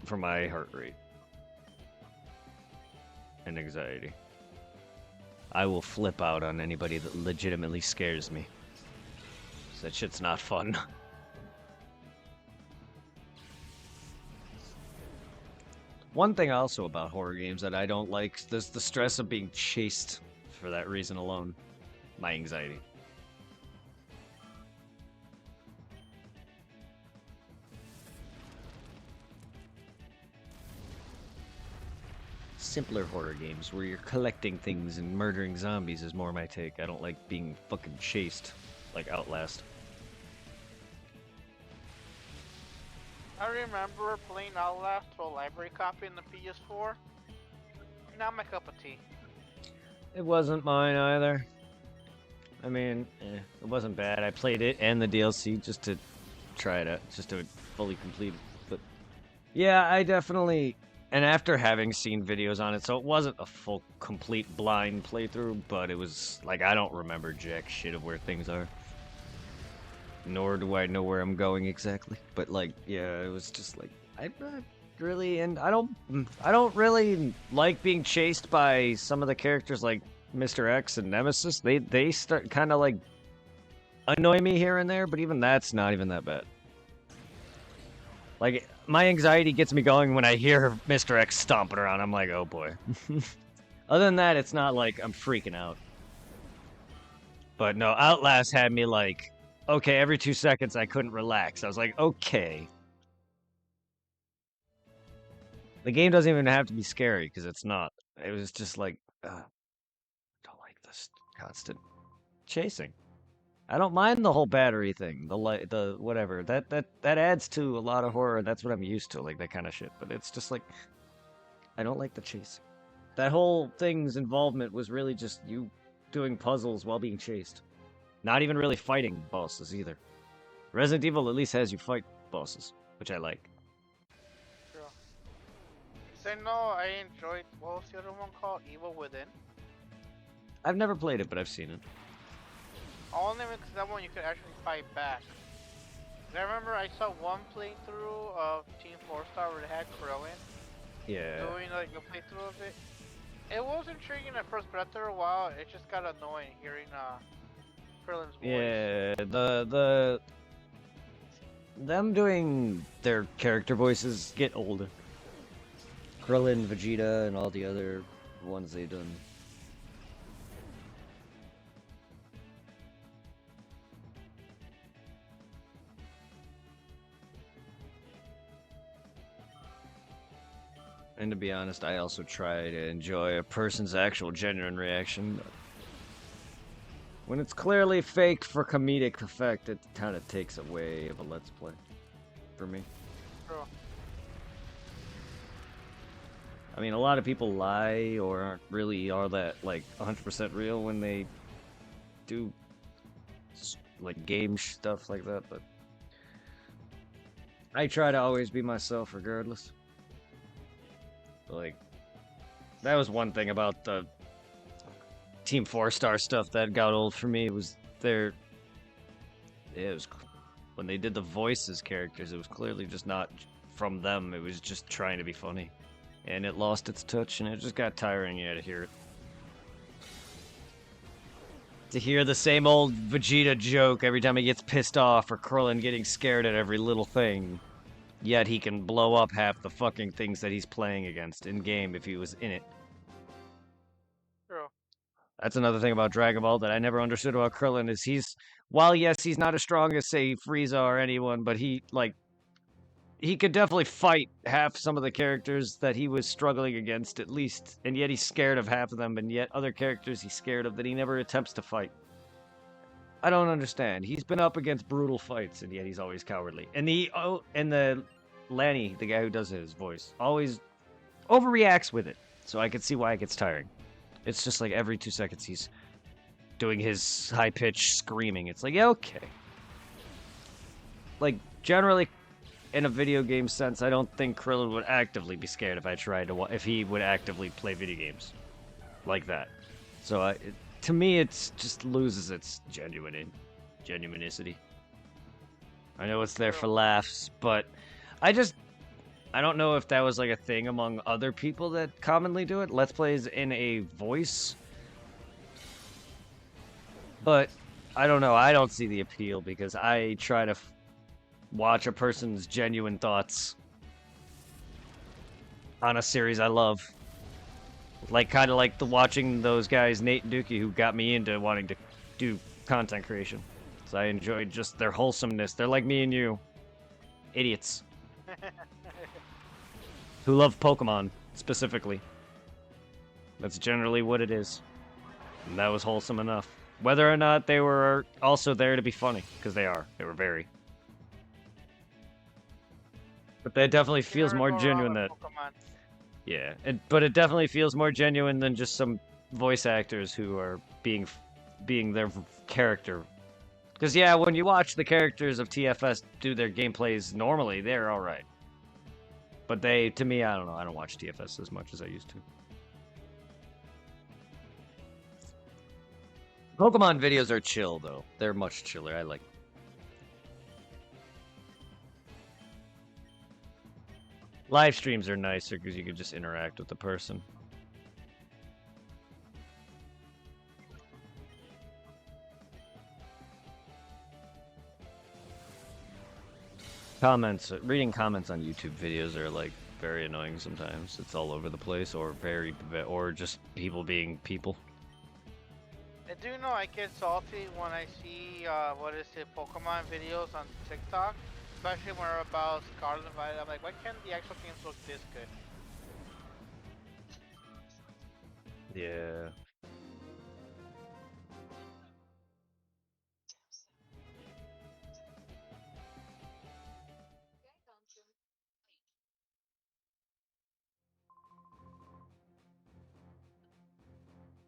for my heart rate and anxiety. I will flip out on anybody that legitimately scares me. That shit's not fun. One thing also about horror games that I don't like is the stress of being chased for that reason alone. My anxiety. Simpler horror games where you're collecting things and murdering zombies is more my take. I don't like being fucking chased like Outlast. I remember playing Outlast to a library copy in the PS4. Not my cup of tea. It wasn't mine either. I mean, it wasn't bad. I played it and the DLC just to try it out, just to fully complete it. But yeah, I definitely. And after having seen videos on it, so it wasn't a full, complete blind playthrough, but it was like I don't remember jack shit of where things are. Nor do I know where I'm going exactly. But like, yeah, it was just like I'm not really, and I don't really like being chased by some of the characters like Mr. X and Nemesis. They start kind of like annoy me here and there, but even that's not even that bad. Like, my anxiety gets me going when I hear Mr. X stomping around. I'm like, oh boy. Other than that, it's not like I'm freaking out. But no, Outlast had me like, okay, every 2 seconds I couldn't relax. I was like, okay. The game doesn't even have to be scary, because it's not. It was just like, I don't like this constant chasing. I don't mind the whole battery thing, the whatever. That adds to a lot of horror. That's what I'm used to, like that kind of shit. But it's just like I don't like the chase. That whole thing's involvement was really just you doing puzzles while being chased. Not even really fighting bosses either. Resident Evil at least has you fight bosses, which I like. True. So I know I enjoyed, what was the other one called? Evil Within. I've never played it, but I've seen it. Only because that one you could actually fight back. I remember I saw one playthrough of Team 4 Star where they had Krillin Yeah. doing like a playthrough of it. It was intriguing at first, but after a while it just got annoying hearing Krillin's voice. Yeah, them doing their character voices get older. Krillin, Vegeta, and all the other ones they've done. And to be honest, I also try to enjoy a person's actual genuine reaction. When it's clearly fake for comedic effect, it kind of takes away of a Let's Play. For me. True. I mean, a lot of people lie or aren't really all that, like, 100% real when they do, like, game stuff like that, but I try to always be myself regardless. Like, that was one thing about the Team 4 Star stuff that got old for me. It was their... Yeah, it was... When they did the voices characters, it was clearly just not from them. It was just trying to be funny. And it lost its touch, and it just got tiring. You had to hear it. To hear the same old Vegeta joke every time he gets pissed off, or Krillin getting scared at every little thing. Yet he can blow up half the fucking things that he's playing against in-game if he was in it. True. That's another thing about Dragon Ball that I never understood about Krillin is while yes, he's not as strong as, say, Frieza or anyone, but he could definitely fight half some of the characters that he was struggling against, at least, and yet he's scared of half of them, and yet other characters he's scared of that he never attempts to fight. I don't understand. He's been up against brutal fights, and yet he's always cowardly. And the Lanny, the guy who does his voice, always overreacts with it, so I can see why it gets tiring. It's just like every 2 seconds he's doing his high-pitched screaming. It's like, yeah, okay. Like, generally, in a video game sense, I don't think Krillin would actively be scared if I tried to if he would actively play video games like that. So to me, it just loses its genuinity. I know it's there for laughs, but I just I don't know if that was like a thing among other people that commonly do it. Let's plays in a voice. But I don't know. I don't see the appeal because I try to watch a person's genuine thoughts on a series I love. Like, kind of like watching those guys, Nate and Dookie, who got me into wanting to do content creation. So I enjoyed just their wholesomeness. They're like me and you. Idiots. Who love Pokemon, specifically. That's generally what it is. And that was wholesome enough. Whether or not they were also there to be funny, because they are. They were very. But that definitely feels more genuine than... Yeah, but it definitely feels more genuine than just some voice actors who are being their character. Because yeah, when you watch the characters of TFS do their gameplays normally, they're alright. But to me, I don't know, I don't watch TFS as much as I used to. Pokemon videos are chill, though. They're much chiller, I like them. Live streams are nicer because you can just interact with the person. Reading comments on YouTube videos are like very annoying sometimes. It's all over the place, or just people being people. I do know I get salty when I see Pokemon videos on TikTok, especially when they're about Scarlet and Violet. I'm like, why can't the actual games look this good? Yeah.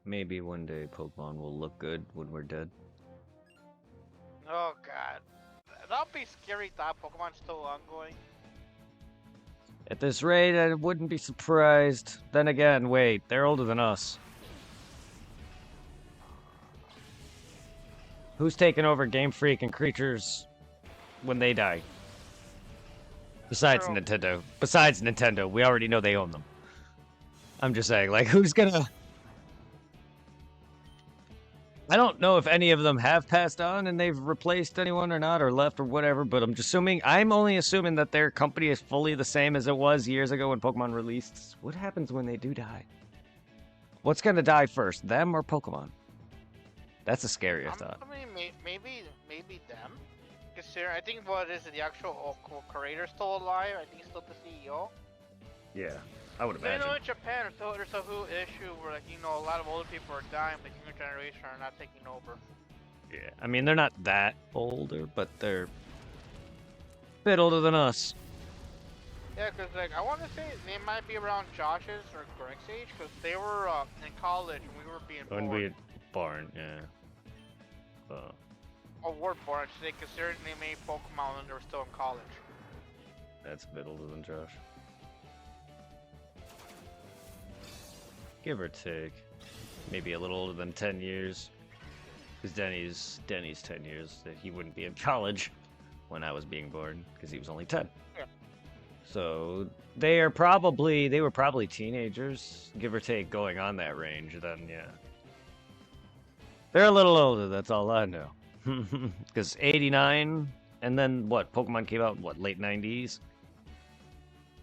Maybe one day Pokemon will look good when we're dead. Oh god. That'll be scary thought. Pokemon's still ongoing. At this rate, I wouldn't be surprised. Then again, wait, they're older than us. Who's taking over Game Freak and Creatures when they die? Besides Nintendo. Besides Nintendo, we already know they own them. I'm just saying, like, who's gonna... I don't know if any of them have passed on and they've replaced anyone or not, or left or whatever, but I'm only assuming that their company is fully the same as it was years ago when Pokemon released. What happens when they do die? What's gonna die first, them or Pokemon? That's a scarier thought. Maybe them. Consider, I think the actual creator still alive. I think he's still the CEO. Yeah, I would imagine. You know, in Japan, there's a whole issue where, like, you know, a lot of older people are dying, but younger generation are not taking over. Yeah, I mean, they're not that older, but they're a bit older than us. Yeah, because, like, I want to say they might be around Josh's or Greg's age, because they were in college when we were being born. When we were born, yeah. Oh, were born, I should say, considering they made Pokemon when they were still in college. That's a bit older than Josh. Give or take. Maybe a little older than 10 years. Because Denny's 10 years. He wouldn't be in college when I was being born, because he was only 10. Yeah. So they were probably teenagers, give or take, going on that range then, yeah. They're a little older, that's all I know. Because 89, and then what, Pokemon came out in what, late 90s?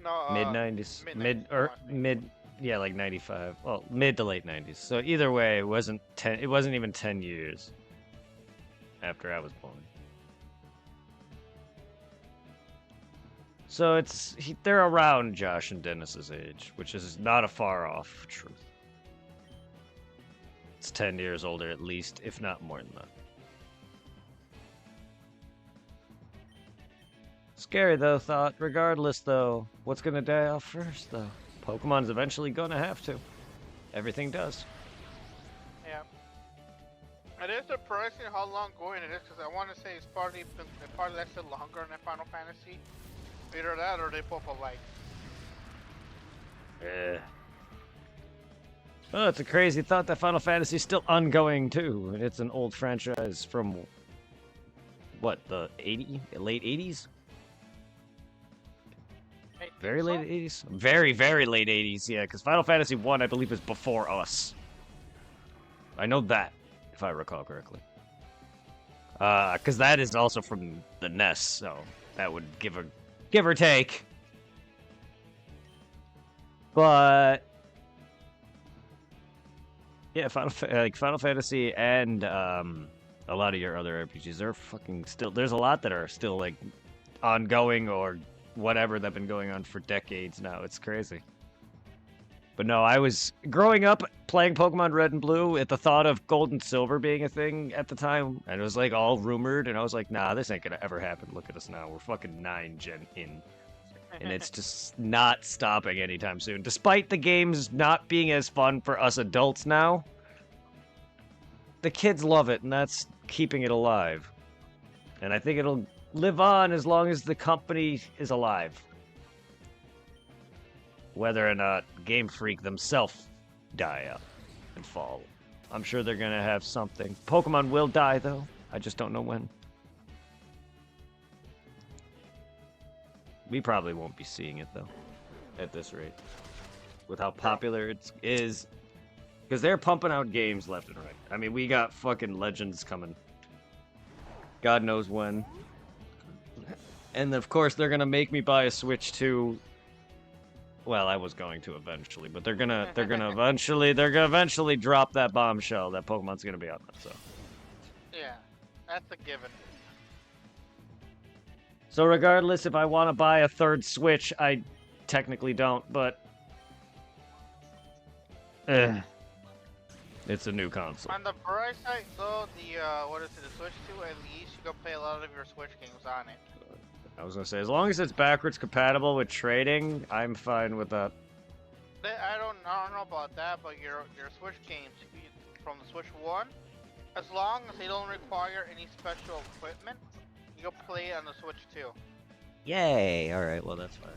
No, mid 90s. Yeah, like 95. Well, mid to late 90s. So either way, it wasn't even 10 years after I was born. So they're around Josh and Dennis's age, which is not a far off truth. It's 10 years older at least, if not more than that. Scary though, thought. Regardless though, what's gonna die off first though? Pokemon's eventually gonna have to. Everything does. Yeah. It is surprising how long going it is, because I want to say it's probably lasted longer than Final Fantasy. Either that or they both alike. Yeah. Oh, it's a crazy thought that Final Fantasy is still ongoing too. It's an old franchise from what, the late 80s? Very So? late 80s? Very, very late 80s, yeah, because Final Fantasy 1, I believe, is before us. I know that, if I recall correctly. Because that is also from the NES, so that would give or take. But yeah, Final Fantasy and a lot of your other RPGs, they're fucking still. There's a lot that are still like ongoing or whatever that have been going on for decades now. It's crazy. But no, I was growing up playing Pokemon Red and Blue at the thought of Gold and Silver being a thing at the time, and it was like all rumored, and I was like, nah, this ain't gonna ever happen. Look at us now. We're fucking 9 gen in. And it's just not stopping anytime soon. Despite the games not being as fun for us adults now, the kids love it, and that's keeping it alive. And I think it'll live on as long as the company is alive. Whether or not Game Freak themselves die out and fall. I'm sure they're gonna have something. Pokemon will die, though. I just don't know when. We probably won't be seeing it, though, at this rate. With how popular it is. Because they're pumping out games left and right. I mean, we got fucking Legends coming. God knows when. And of course, they're gonna make me buy a Switch 2. Well, I was going to eventually, but they're gonna eventually drop that bombshell that Pokemon's gonna be out now, so. Yeah, that's a given. So regardless, if I want to buy a third Switch, I technically don't, but it's a new console. On the bright side, though, the the Switch 2, at least you can play a lot of your Switch games on it. I was gonna say, as long as it's backwards compatible with trading, I'm fine with that. I don't know about that, but your Switch games from the Switch 1, as long as they don't require any special equipment, you can play it on the Switch 2. Yay! Alright, well that's fine.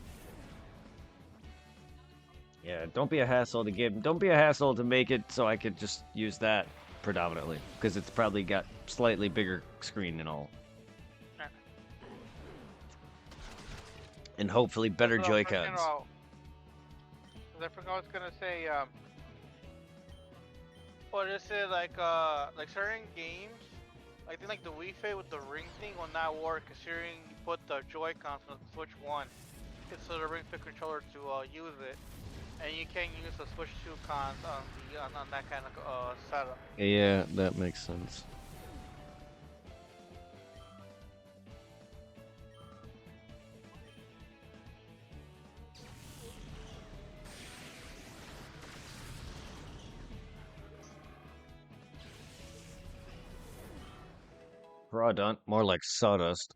Yeah, don't be a hassle to make it so I could just use that predominantly, because it's probably got slightly bigger screen and all. And hopefully better Joy-Cons. I forgot I was gonna say, what is it, like certain games, I think like the Wii Fit with the ring thing will not work, considering you put the Joy-Cons on the Switch 1 instead of the Ring Fit controller to use it, and you can't use the Switch 2 cons on that kind of setup. Yeah, that makes sense. Product, more like sawdust.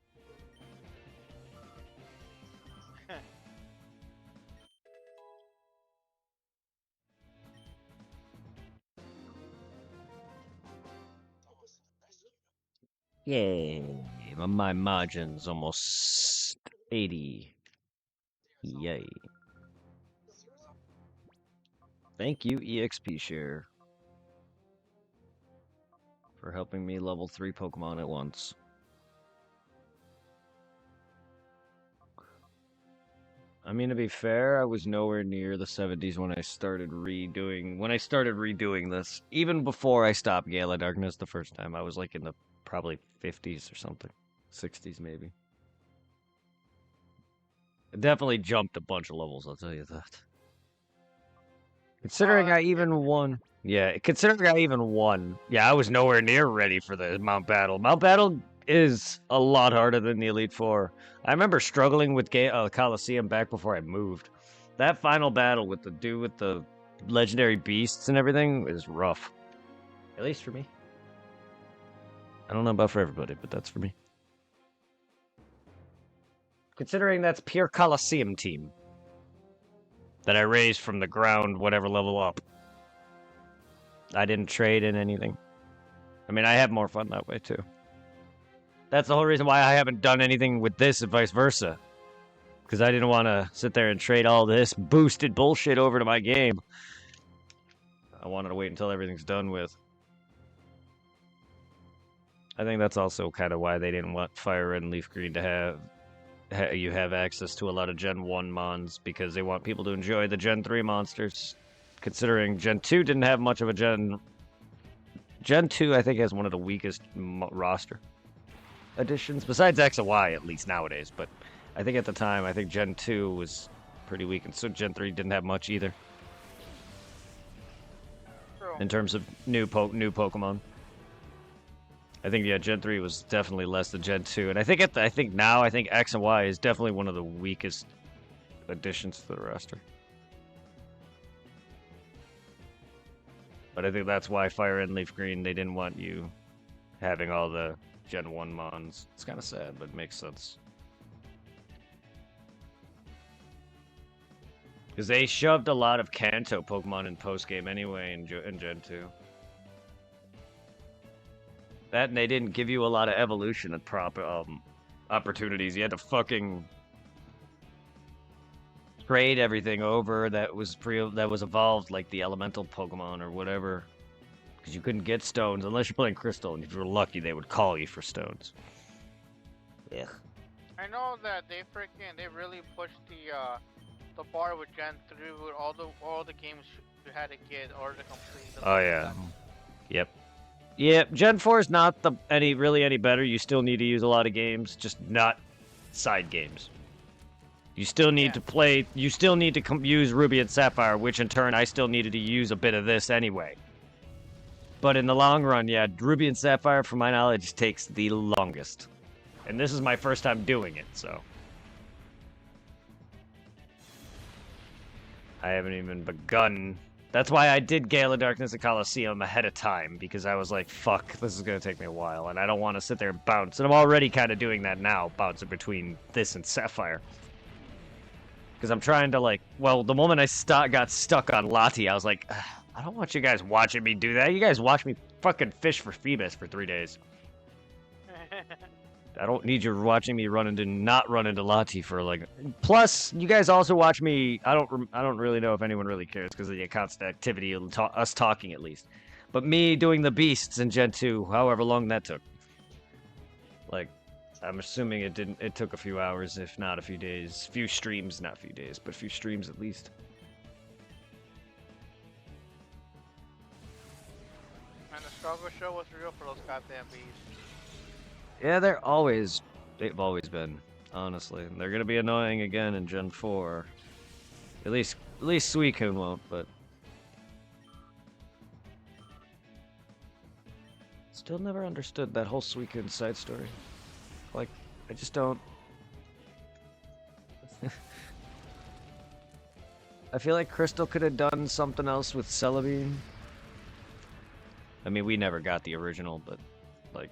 Yay, my margin's almost 80. Yay. Thank you, EXP Share, for helping me level 3 Pokemon at once. I mean, to be fair, I was nowhere near the 70s when I started redoing this. Even before I stopped Gale of Darkness the first time, I was like in the probably 50s or something. 60s maybe. It definitely jumped a bunch of levels, I'll tell you that. Considering I even won. Yeah, considering I even won. Yeah, I was nowhere near ready for the Mount Battle. Mount Battle is a lot harder than the Elite Four. I remember struggling with Coliseum back before I moved. That final battle with the dude with the legendary beasts and everything is rough. At least for me. I don't know about for everybody, but that's for me. Considering that's pure Coliseum team that I raised from the ground, whatever level up. I didn't trade in anything. I mean, I have more fun that way, too. That's the whole reason why I haven't done anything with this and vice versa. Because I didn't want to sit there and trade all this boosted bullshit over to my game. I wanted to wait until everything's done with. I think that's also kind of why they didn't want Fire Red and Leaf Green to have you have access to a lot of Gen 1 mons because they want people to enjoy the Gen 3 monsters. Considering Gen 2 didn't have much of a Gen 2, I think, has one of the weakest roster additions, besides X and Y, at least nowadays. But I think at the time, I think Gen 2 was pretty weak, and so Gen 3 didn't have much either. True. In terms of new Pokemon. I think, yeah, Gen 3 was definitely less than Gen 2. And I think now X and Y is definitely one of the weakest additions to the roster. But I think that's why Fire and Leaf Green, they didn't want you having all the Gen 1 mons. It's kind of sad, but it makes sense. Because they shoved a lot of Kanto Pokemon in post-game anyway in Gen 2. That, and they didn't give you a lot of evolution and opportunities. You had to fucking trade everything over that was evolved, like the elemental Pokemon or whatever. Because you couldn't get stones unless you're playing Crystal, and if you were lucky, they would call you for stones. Yeah. I know that they really pushed the bar with Gen 3 with all the games you had to get or to complete. Oh yeah. Yep. Yep. Gen 4 is not really any better. You still need to use a lot of games, just not side games. You still need to play. You still need to use Ruby and Sapphire, which in turn I still needed to use a bit of this anyway. But in the long run, yeah, Ruby and Sapphire, from my knowledge, takes the longest. And this is my first time doing it, so. I haven't even begun. That's why I did Gale of Darkness and Coliseum ahead of time, because I was like, fuck, this is going to take me a while, and I don't want to sit there and bounce. And I'm already kind of doing that now, bouncing between this and Sapphire. Because I'm trying to, like, well, the moment I got stuck on Lati, I was like, I don't want you guys watching me do that. You guys watch me fucking fish for Phoebus for 3 days. I don't need you watching me not run into Lati for, like... Plus, you guys also watch me... I don't really know if anyone really cares because of the constant activity, us talking at least. But me doing the beasts in Gen 2, however long that took. Like... I'm assuming it took a few hours, if not a few days. Few streams, not a few days, but a few streams at least. And the struggle show was real for those goddamn bees. Yeah, they've always been, honestly. They're gonna be annoying again in Gen 4. At least Suicune won't, but... Still never understood that whole Suicune side story. Like, I just don't... I feel like Crystal could have done something else with Celebi. I mean, we never got the original, but, like,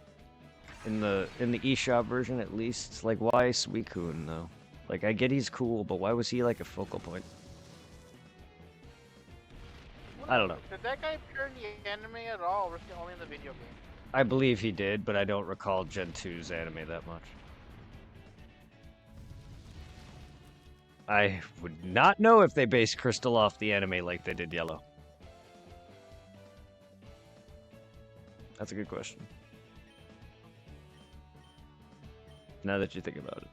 in the eShop version at least, like, why Suicune, though? Like, I get he's cool, but why was he, like, a focal point? I don't know. Did that guy appear in the anime at all, or was he only in the video game? I believe he did, but I don't recall Gen 2's anime that much. I would not know if they based Crystal off the anime like they did Yellow. That's a good question. Now that you think about it.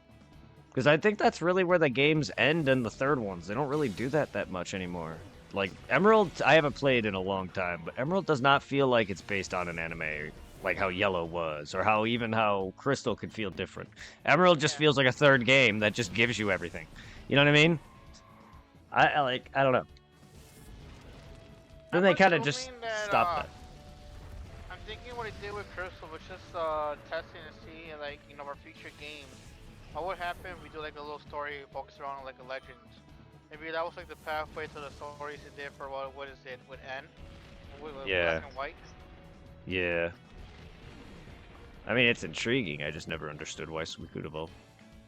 Because I think that's really where the games end in the third ones. They don't really do that much anymore. Like, Emerald, I haven't played in a long time, but Emerald does not feel like it's based on an anime, like how Yellow was, or how Crystal could feel different. Emerald just feels like a third game that just gives you everything. You know what I mean? I don't know. Then they kind of just stopped that. I'm thinking what it did with Crystal was just testing to see, like, you know, our future games. What would happen if we do like a little story focused around like a legend? Maybe that was like the pathway to the stories it did for what is it with N? With yeah. Black and White? Yeah. I mean, it's intriguing. I just never understood why Suicune evolved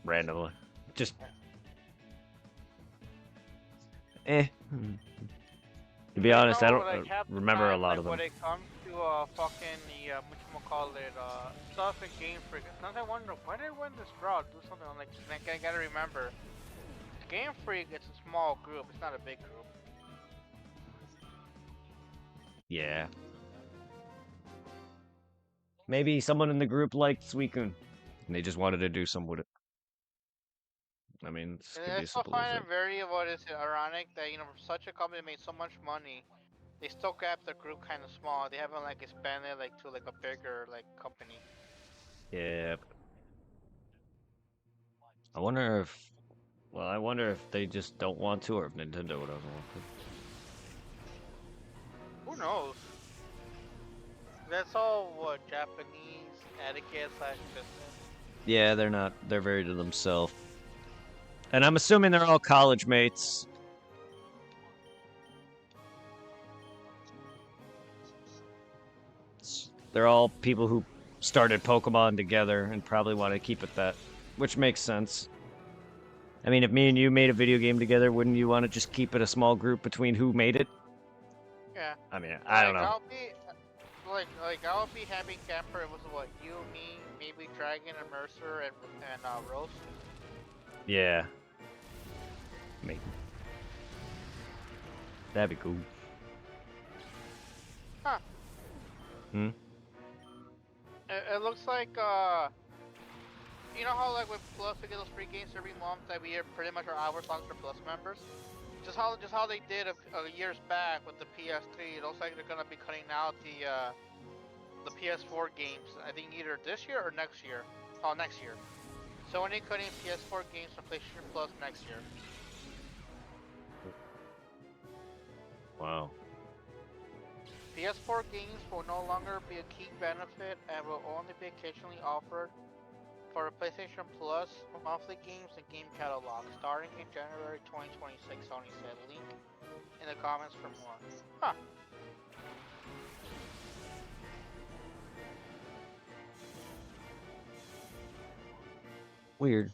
randomly. Just. To be honest, I don't remember a lot of them. When it comes to fucking the whatchamacallit, stuff in Game Freak, sometimes I wonder why did I win this draw? Do something like I gotta remember. Game Freak, it's a small group. It's not a big group. Yeah. Maybe someone in the group liked Suicune, and they just wanted to do something with it. I mean, this And could I be still simple as find that. it very, what is it, ironic that, for such a company that made so much money, they still kept the group kind of small. They haven't, like, expanded, like, to, like, a bigger, like, company. Yeah. I wonder if, well, I wonder if they just don't want to, or if Nintendo doesn't want to. Who knows? That's all, what, Japanese etiquette slash business. Yeah, they're not. They're very to themselves. And I'm assuming they're all college mates. They're all people who started Pokemon together and probably want to keep it that, which makes sense. I mean, if me and you made a video game together, wouldn't you want to just keep it a small group between who made it? Yeah. I mean, I don't Like, know. I'll be, like I'll be happy camper. It was what, you, me, maybe Dragon and Mercer and Rose. Yeah, maybe. That'd be cool. Huh. Hmm? It looks like you know how, like, with Plus we get those free games every month that we are pretty much are hours long for Plus members. Just how they did a years back with the PS3. It looks like they're gonna be cutting out the PS4 games. I think either this year or next year. Oh, next year. Sony cutting PS4 games from PlayStation Plus next year. Wow. PS4 games will no longer be a key benefit and will only be occasionally offered for the PlayStation Plus monthly games and game catalog starting in January 2026, Sony said. Link in the comments for more. Huh. Weird.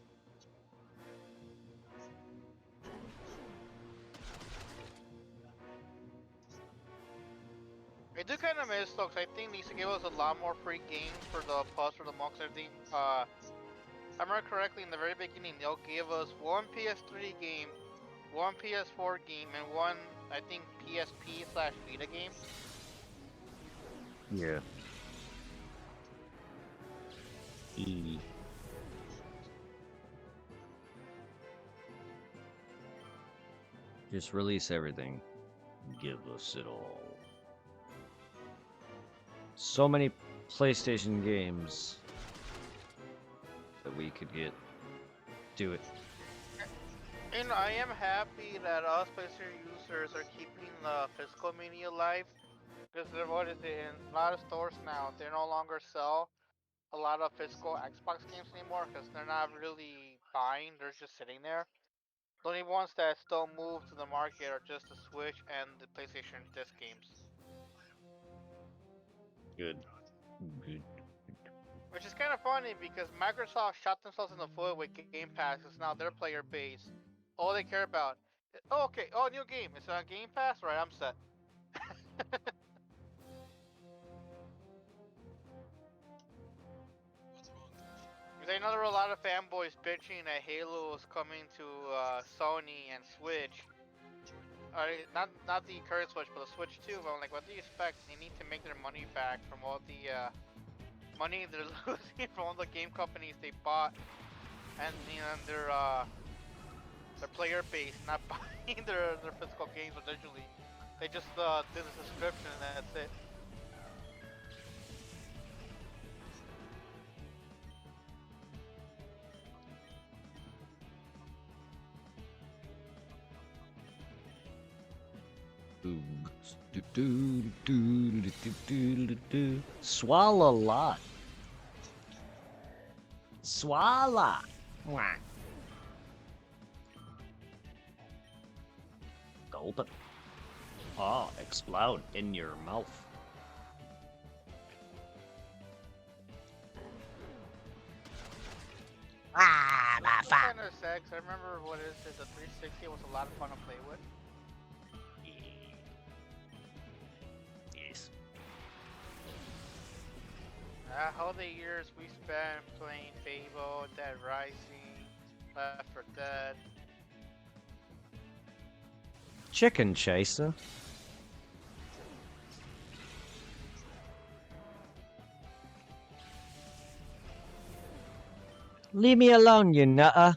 I do kind of miss though, 'cause I think they used to give us a lot more free games for the Plus for the months. I think, if I remember correctly, in the very beginning, they'll give us one PS3 game, one PS4 game, and one, I think, PSP slash Vita game. Yeah. E. Just release everything. Give us it all. So many PlayStation games that we could get. Do it. And I am happy that us PlayStation users are keeping the physical media alive. Because what is it, in a lot of stores now, they no longer sell a lot of physical Xbox games anymore because they're not really buying, they're just sitting there. The only ones that still move to the market are just the Switch and the PlayStation disc games. Good. Good. Which is kind of funny because Microsoft shot themselves in the foot with Game Pass. It's now their player base. All they care about. Oh, okay. Oh, new game. It's on Game Pass? Right, I'm set. Because I know there were a lot of fanboys bitching that Halo was coming to Sony and Switch. Not the current Switch, but the Switch 2. But I'm like, what do you expect? They need to make their money back from all the money they're losing from all the game companies they bought, and their player base not buying their physical games digitally. They just did a subscription and that's it. Swallow a lot. Swallow. Golden. Oh, explode in your mouth. Ah, my It's fuck. kind of sad 'cause I remember what is it, the 360 was a lot of fun to play with. Yes. All the years we spent playing Fable, Dead Rising, Left 4 Dead. Chicken chaser. Leave me alone, you nutter.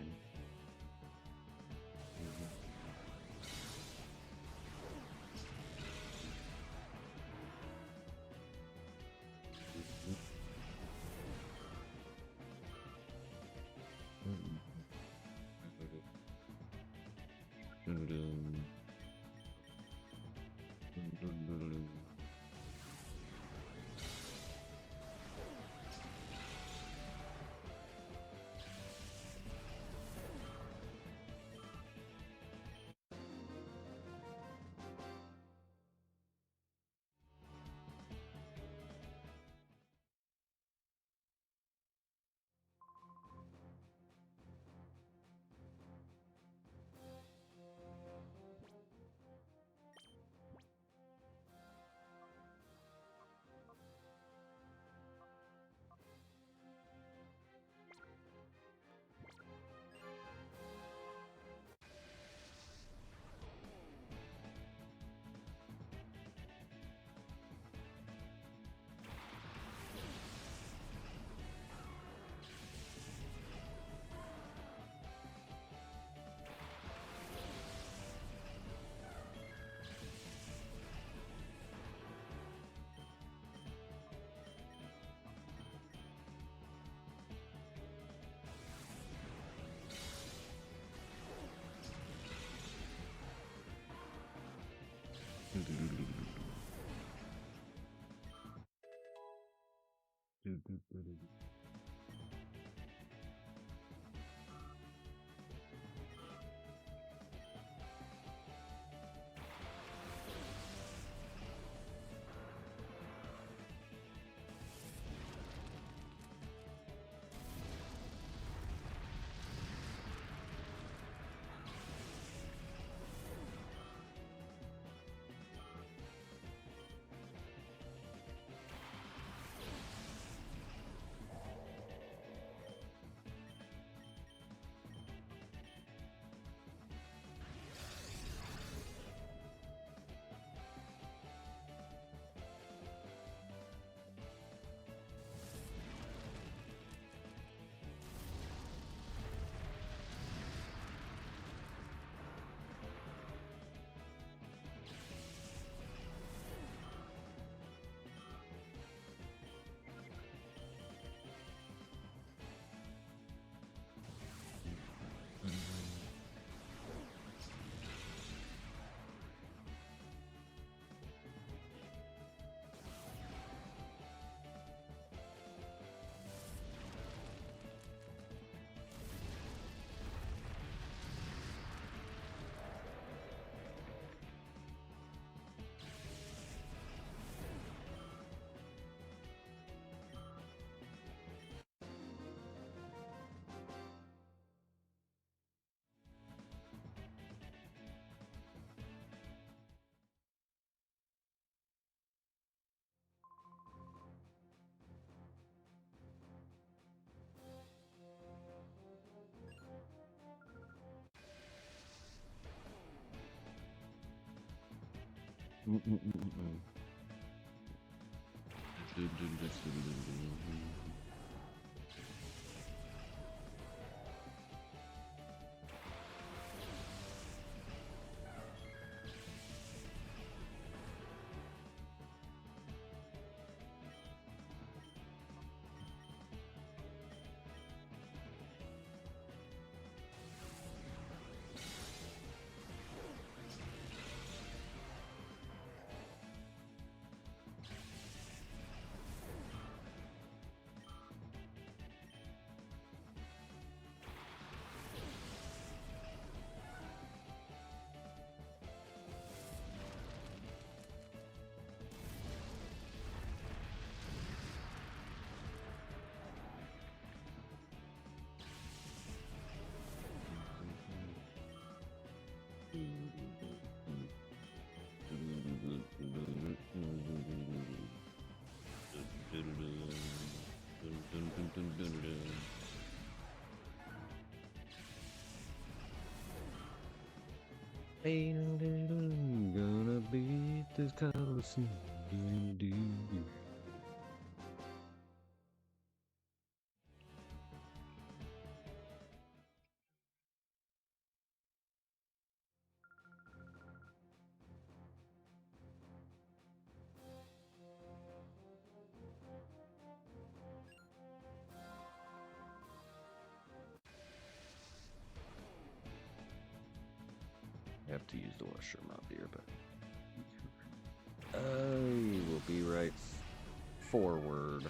turn. Gonna beat this Coliseum. have to use the washroom out here, but I will be right forward.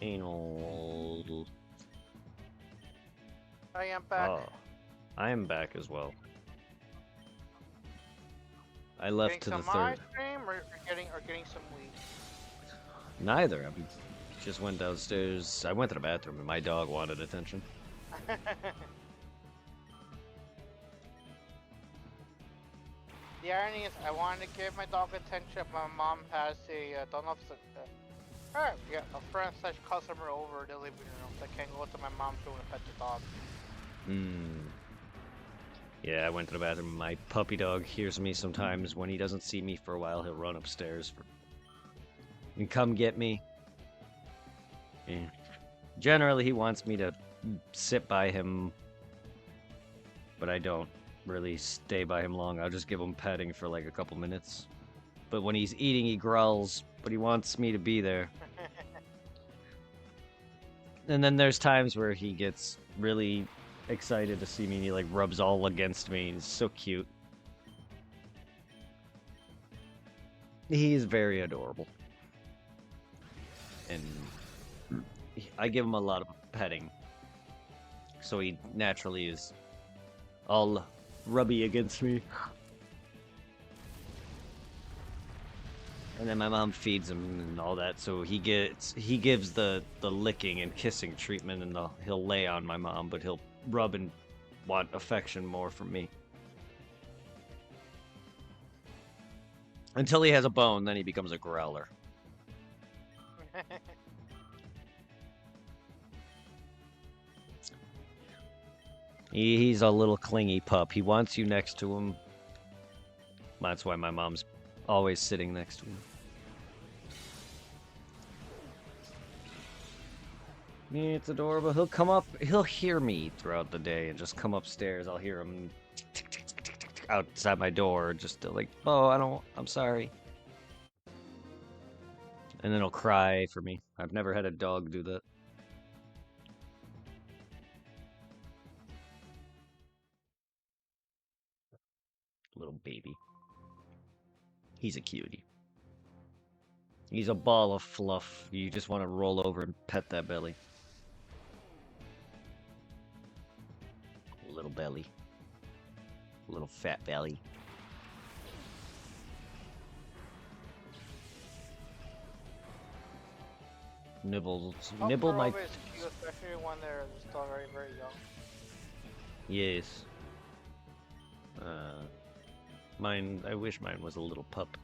Anal. I am back. Oh, I am back as well. I left to Getting the some third. ice cream or getting some weed. Neither. I just went downstairs. I went to the bathroom and my dog wanted attention. The irony is, I wanted to give my dog attention, but my mom has a don't know if it's a friend slash customer over the living room, so I can't go to my mom's room and pet the dog. Hmm. Yeah, I went to the bathroom. My puppy dog hears me sometimes. When he doesn't see me for a while, he'll run upstairs and come get me. Yeah. Generally, he wants me to sit by him, but I don't really stay by him long. I'll just give him petting for like a couple minutes. But when he's eating, he growls, but he wants me to be there. And then there's times where he gets really excited to see me and he like rubs all against me. He's so cute. He's very adorable. And I give him a lot of petting. So he naturally is all rubby against me. And then my mom feeds him and all that, so he gives the licking and kissing treatment, and he'll lay on my mom, but he'll rub and want affection more from me. Until he has a bone, then he becomes a growler. He's a little clingy pup. He wants you next to him. That's why my mom's always sitting next to him. Yeah, it's adorable. He'll come up, he'll hear me throughout the day and just come upstairs. I'll hear him outside my door, just to like, oh, I'm sorry. And then he'll cry for me. I've never had a dog do that. Little baby. He's a cutie. He's a ball of fluff. You just want to roll over and pet that belly. Little belly. Little fat belly. Nibbles. Nibble my... Is cute, especially when they're still very, very young. Yes. Mine, I wish mine was a little pup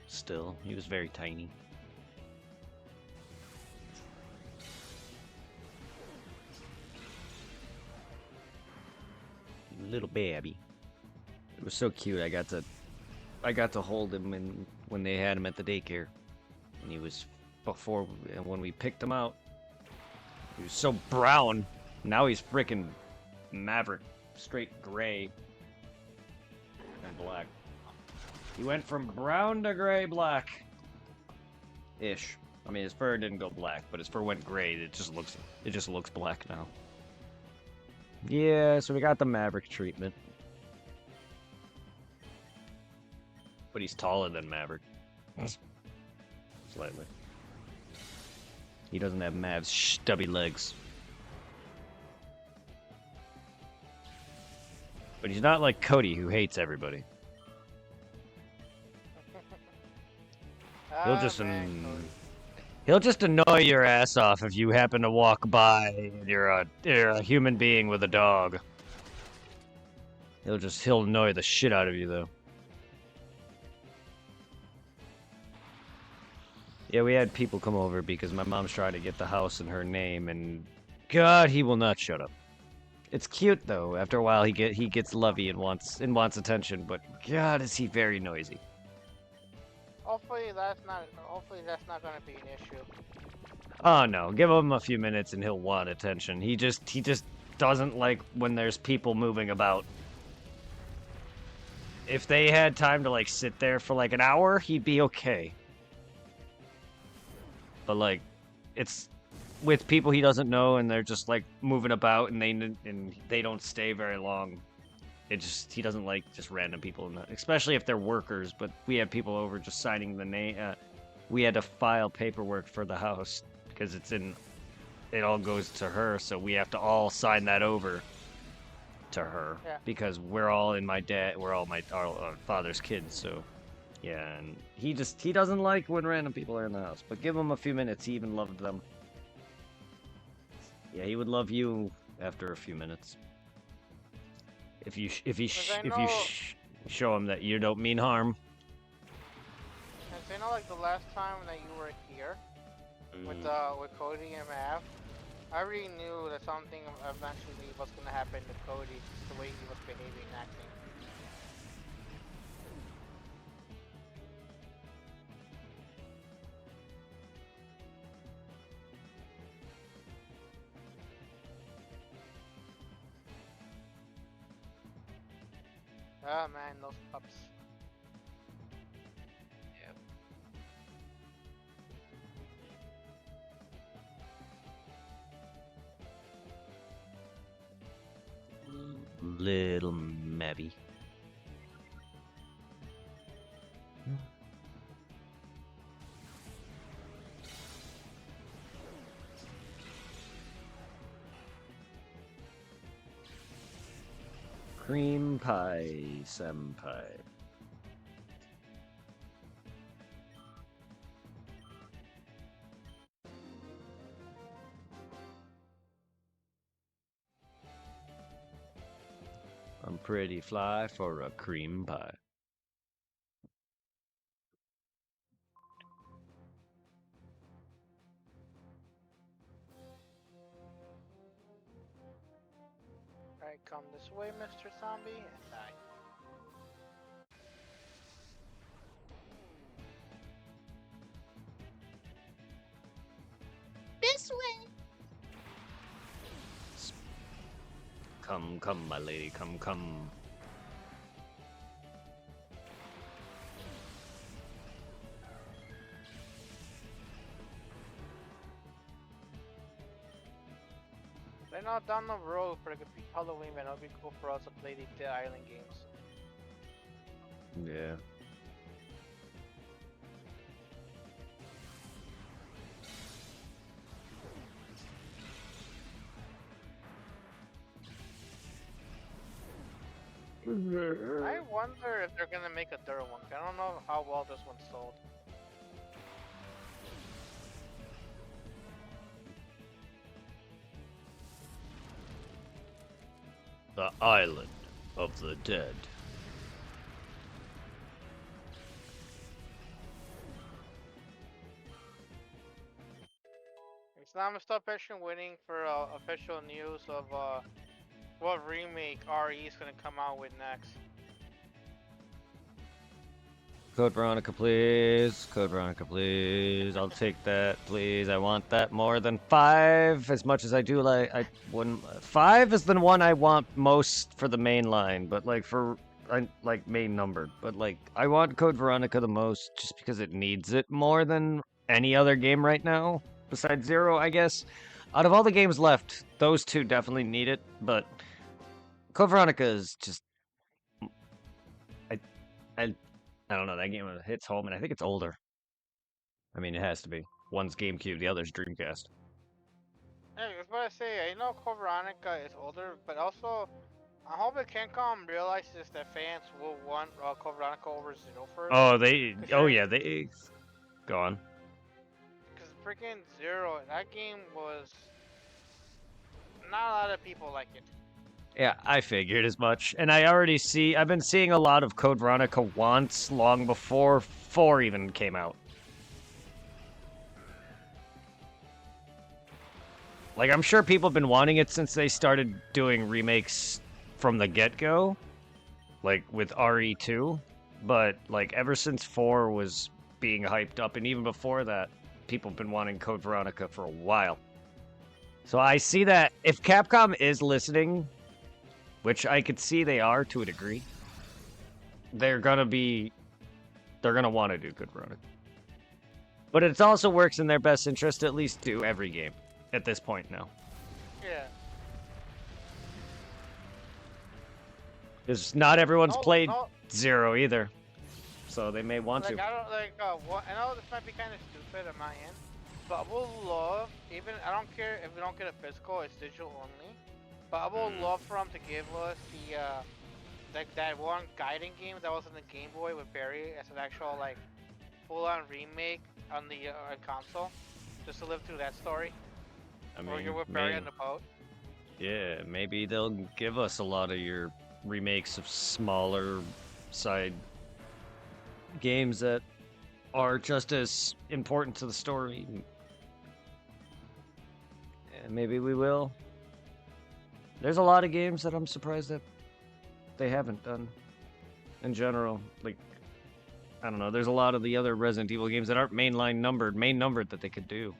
still. He was very tiny. Little baby. It was so cute. I got to hold him when they had him at the daycare. And he was when we picked him out. He was so brown. Now he's freaking Maverick, straight gray and black. He went from brown to gray black. Ish. I mean, his fur didn't go black, but his fur went gray. It just looks black now. Yeah, so we got the Maverick treatment. But he's taller than Maverick. Slightly. He doesn't have Mav's stubby legs. But he's not like Cody, who hates everybody. He'll just annoy your ass off if you happen to walk by and you're a human being with a dog. He'll annoy the shit out of you though. Yeah, we had people come over because my mom's trying to get the house in her name, and God, he will not shut up. It's cute though. After a while, he gets lovey and wants attention, but God, is he very noisy. Hopefully that's not going to be an issue. Oh no, give him a few minutes and he'll want attention. He just doesn't like when there's people moving about. If they had time to like sit there for like an hour, he'd be okay. But like, it's with people he doesn't know and they're just like moving about and they don't stay very long. He doesn't like just random people, especially if they're workers. But we had people over just signing the name. We had to file paperwork for the house because it all goes to her, so we have to all sign that over to her because we're all our father's kids. So yeah, and he doesn't like when random people are in the house. But give him a few minutes. He even loved them. Yeah, he would love you after a few minutes. If you show him that you don't mean harm. Cause I know, like the last time that you were here with Cody and Mav, I already knew that something eventually was gonna happen to Cody, just the way he was misbehaving, acting. Oh man, those pups. Yep. Little Mabby. Cream pie, senpai. I'm pretty fly for a cream pie. Alright, come this way, Mr. Zombie, and die. This way. Come, come, my lady, come, come. They're not down the road for a good Halloween, man. It'll be cool for us to play the island games. Yeah. I wonder if they're gonna make a third one. I don't know how well this one sold. The Island of the Dead. It's now I'm gonna stop pushing waiting for official news of what remake RE is gonna come out with next. Code Veronica, please. Code Veronica, please. I'll take that, please. I want that more than 5. As much as I do like, I wouldn't. 5 is the one I want most for the main line, but like for like main numbered. But like I want Code Veronica the most just because it needs it more than any other game right now. Besides 0, I guess. Out of all the games left, those two definitely need it. But Code Veronica is just. I don't know, that game hits home, and I think it's older. I mean, it has to be. One's GameCube, the other's Dreamcast. Hey, I was about to say, I know Code Veronica is older, but also, I hope that Capcom realizes that fans will want Code Veronica over Zero first. Oh, they... Go on. Because freaking Zero, that game was... Not a lot of people like it. Yeah, I figured as much. And I've been seeing a lot of Code Veronica once, long before 4 even came out. Like, I'm sure people have been wanting it since they started doing remakes from the get-go. Like, with RE2. But, like, ever since 4 was being hyped up, and even before that, people have been wanting Code Veronica for a while. So I see that if Capcom is listening, which I could see they are to a degree, they're gonna want to do Code Veronica. But it also works in their best interest to at least do every game at this point now. Yeah. Because not everyone's played 0 either, so they may want like, to. I don't like. I know this might be kind of stupid on my end, but I would love, even I don't care if we don't get a physical, it's digital only. But I would love for them to give us the like that one guiding game that was on the Game Boy with Barry as an actual like full-on remake on the console, just to live through that story. I mean, Or you're with Barry on the boat. Yeah, maybe they'll give us a lot of your remakes of smaller side games that are just as important to the story. And maybe we will. There's a lot of games that I'm surprised that they haven't done in general. Like, I don't know. There's a lot of the other Resident Evil games that aren't main numbered that they could do.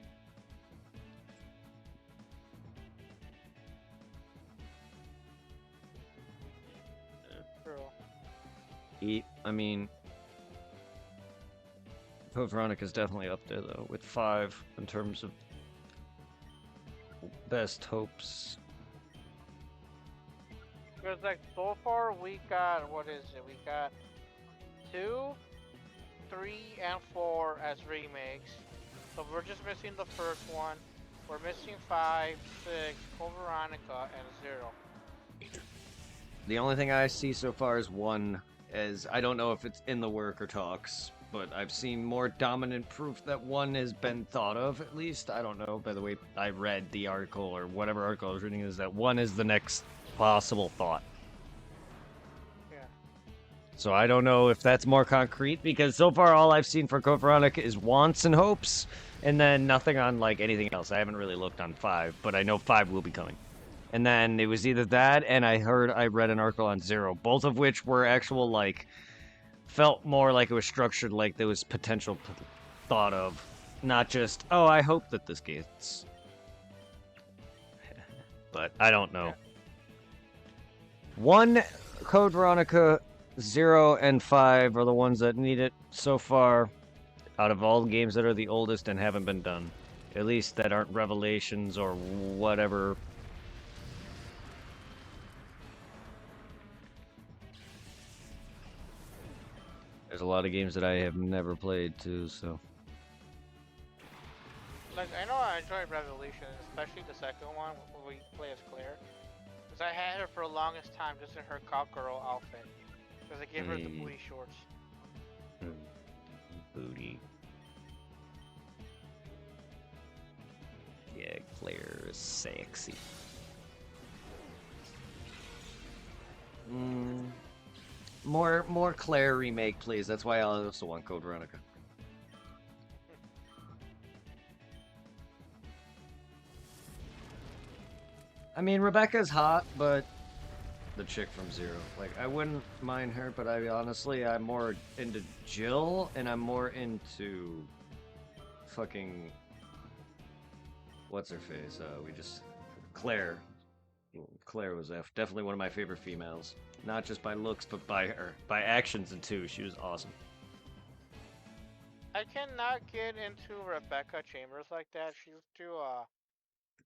True. I mean, Code Veronica's definitely up there though, with 5 in terms of best hopes. Because like so far we got what is it? We got 2, 3, and 4 as remakes. So we're just missing the first one. We're missing 5, 6, Code Veronica, and 0. The only thing I see so far is 1, as I don't know if it's in the work or talks, but I've seen more dominant proof that 1 has been thought of, at least. I don't know, by the way, I read the article, or whatever article I was reading, is that 1 is the next possible thought. Yeah. So I don't know if that's more concrete, because so far all I've seen for Code Veronica is wants and hopes, and then nothing on, like, anything else. I haven't really looked on 5, but I know 5 will be coming. And then it was either that, and I read an article on 0, both of which were actual, like, felt more like it was structured like there was potential thought of, not just, oh, I hope that this gets. But I don't know. 1, Code Veronica, 0, and 5 are the ones that need it so far out of all the games that are the oldest and haven't been done. At least that aren't revelations or whatever. There's a lot of games that I have never played too, so. Like, I know I enjoyed Revolution, especially the second one where we play as Claire. Because I had her for the longest time just in her cowgirl outfit. Because I gave her the booty shorts. Booty. Yeah, Claire is sexy. More Claire remake, please. That's why I also want Code Veronica. I mean, Rebecca's hot, but the chick from 0. Like, I wouldn't mind her, but I'm more into Jill, and I'm more into fucking what's her face? Claire. Claire was definitely one of my favorite females. Not just by looks, but by actions and too. She was awesome. I cannot get into Rebecca Chambers like that. She's too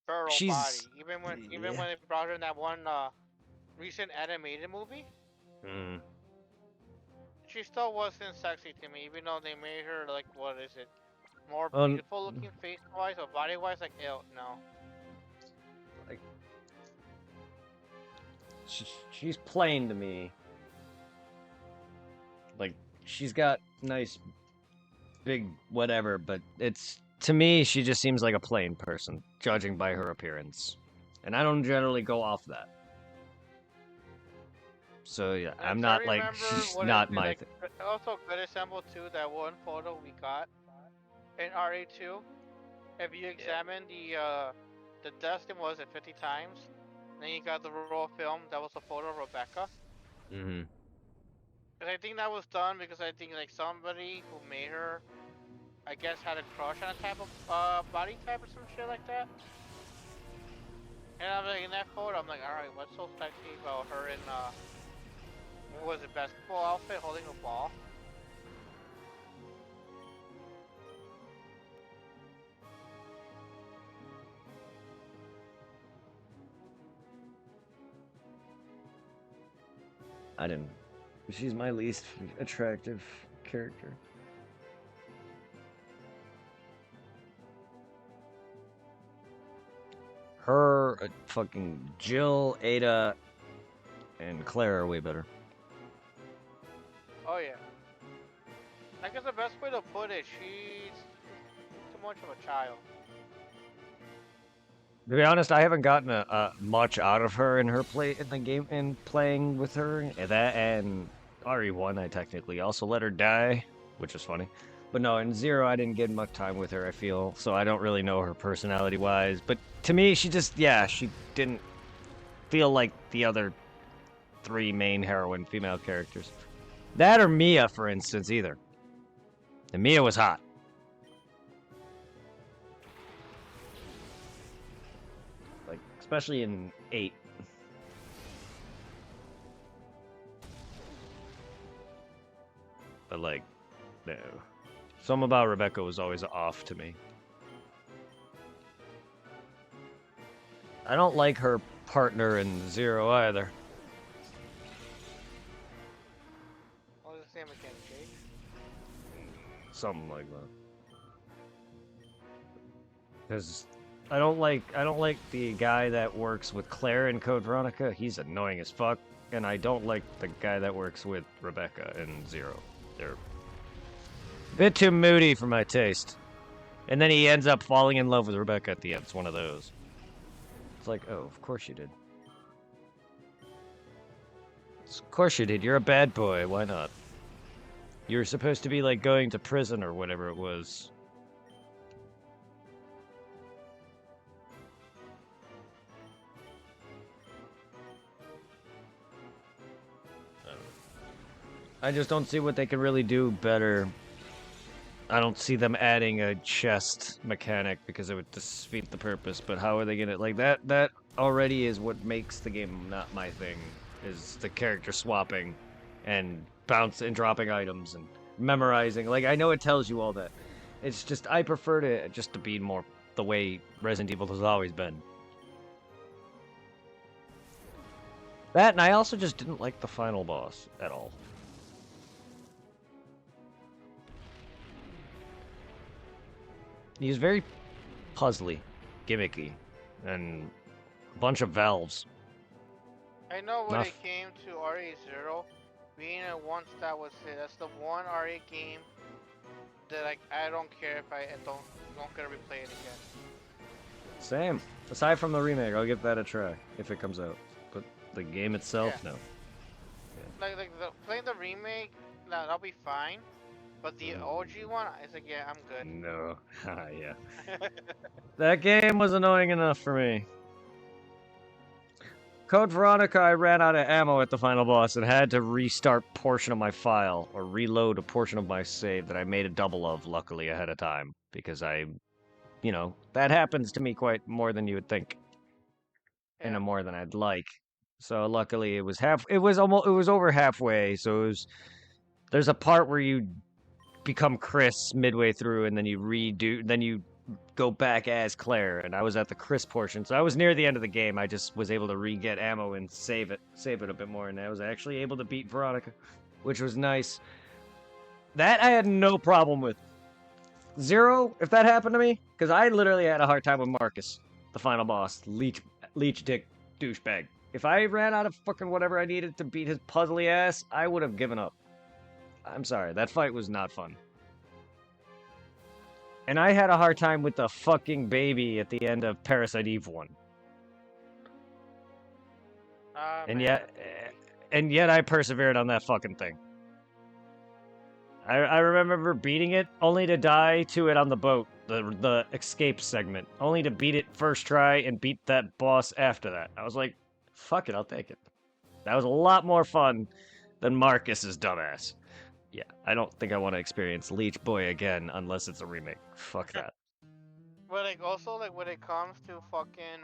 barrel She's body. Even when they brought her in that one recent animated movie, she still wasn't sexy to me. Even though they made her like what is it, more beautiful looking face wise or body wise, like ew, no. Like she's plain to me. Like she's got nice big whatever, but it's to me she just seems like a plain person, judging by her appearance. And I don't generally go off that. So yeah, I'm not like she's not my thing. Also, good example too. That one photo we got in RA2. If you examine the Dustin was it 50 times, then you got the raw film. That was a photo of Rebecca. Mm-hmm. And I think that was done because I think like somebody who made her, I guess, had a crush on a type of body type or some shit like that. And I'm like, in that photo, I'm like, alright, what's so sexy about her in what was it, basketball outfit holding a ball? I didn't. She's my least attractive character. Her, fucking Jill, Ada, and Claire are way better. Oh yeah. I guess the best way to put it, she's too much of a child. To be honest, I haven't gotten much out of her in her play in the game and playing with her. And that and RE1, I technically also let her die, which is funny. But no, in 0, I didn't get much time with her, I feel, so I don't really know her personality-wise. But to me, she just, yeah, she didn't feel like the 3 main heroine female characters. That or Mia, for instance, either. And Mia was hot. Like, especially in 8. But, like, no. Something about Rebecca was always off to me. I don't like her partner in Zero either. What was the name again, Jake? Something like that. Because I don't like the guy that works with Claire in Code Veronica. He's annoying as fuck. And I don't like the guy that works with Rebecca in Zero. They're a bit too moody for my taste. And then he ends up falling in love with Rebecca at the end. It's one of those. It's like, oh, of course you did. Of course you did. You're a bad boy. Why not? You were supposed to be, like, going to prison or whatever it was. I just don't see what they could really do better. I don't see them adding a chest mechanic because it would defeat the purpose, but how are they gonna, like, that already is what makes the game not my thing, is the character swapping and bounce and dropping items and memorizing. Like, I know it tells you all that. It's just, I prefer to just to be more the way Resident Evil has always been. That, and I also just didn't like the final boss at all. He was very puzzly, gimmicky, and a bunch of valves. I know when it came to RE0, being a once that was it. That's the one RE game that I don't care if I don't gonna replay it again. Same. Aside from the remake, I'll give that a try if it comes out. But the game itself, no. Yeah. Like playing the remake, that'll be fine. But the OG one, it's like, yeah, I'm good. No. Yeah. That game was annoying enough for me. Code Veronica, I ran out of ammo at the final boss and had to restart a portion of my file, or reload a portion of my save that I made a double of, luckily, ahead of time. Because you know, that happens to me quite more than you would think. Yeah. And more than I'd like. So luckily it was over halfway, so there's a part where you become Chris midway through, and then you go back as Claire, and I was at the Chris portion, so I was near the end of the game. I just was able to re-get ammo and save it a bit more, and I was actually able to beat Veronica, which was nice. That I had no problem with. Zero, if that happened to me, because I literally had a hard time with Marcus, the final boss, leech dick douchebag. If I ran out of fucking whatever I needed to beat his puzzly ass, I would have given up. I'm sorry, that fight was not fun. And I had a hard time with the fucking baby at the end of Parasite Eve 1. And yet I persevered on that fucking thing. I remember beating it, only to die to it on the boat, the escape segment. Only to beat it first try and beat that boss after that. I was like, fuck it, I'll take it. That was a lot more fun than Marcus's dumbass. Yeah, I don't think I want to experience Leech Boy again unless it's a remake. Fuck that. But like also like when it comes to fucking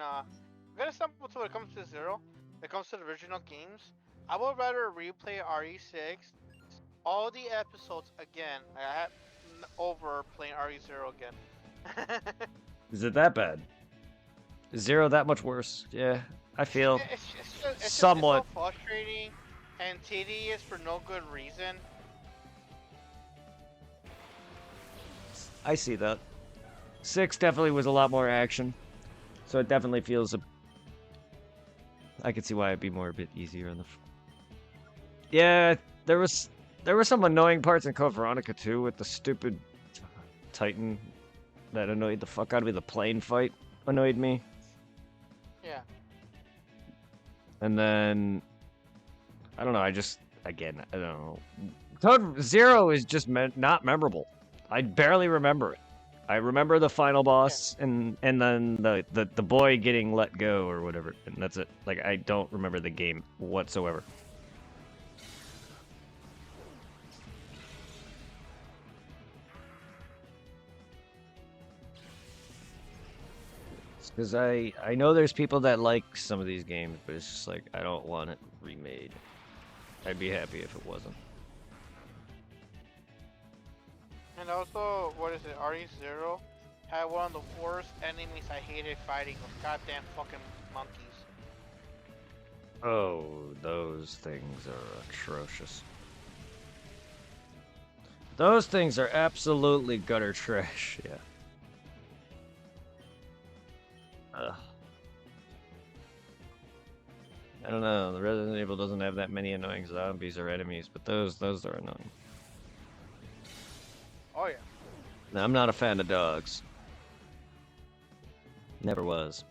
very simple too when it comes to Zero, when it comes to the original games, I would rather replay RE6 all the episodes again. I had over playing RE0 again. Is it that bad? Is Zero that much worse? Yeah, I feel it's somewhat so frustrating and tedious for no good reason. I see that. 6 definitely was a lot more action, so it definitely feels I could see why it'd be a bit easier on the. Yeah, there were some annoying parts in Code Veronica too, with the stupid Titan that annoyed the fuck out of me. The plane fight annoyed me. Yeah. And then I don't know. I don't know. Code Zero is just not memorable. I barely remember it. I remember the final boss and then the boy getting let go or whatever, and that's it. Like, I don't remember the game whatsoever. Because I know there's people that like some of these games, but it's just like, I don't want it remade. I'd be happy if it wasn't. And also, what is it? RE0 had one of the worst enemies I hated fighting was goddamn fucking monkeys. Oh, those things are atrocious. Those things are absolutely gutter trash, yeah. Ugh. I don't know, the Resident Evil doesn't have that many annoying zombies or enemies, but those are annoying. Oh yeah. Now, I'm not a fan of dogs. Never was.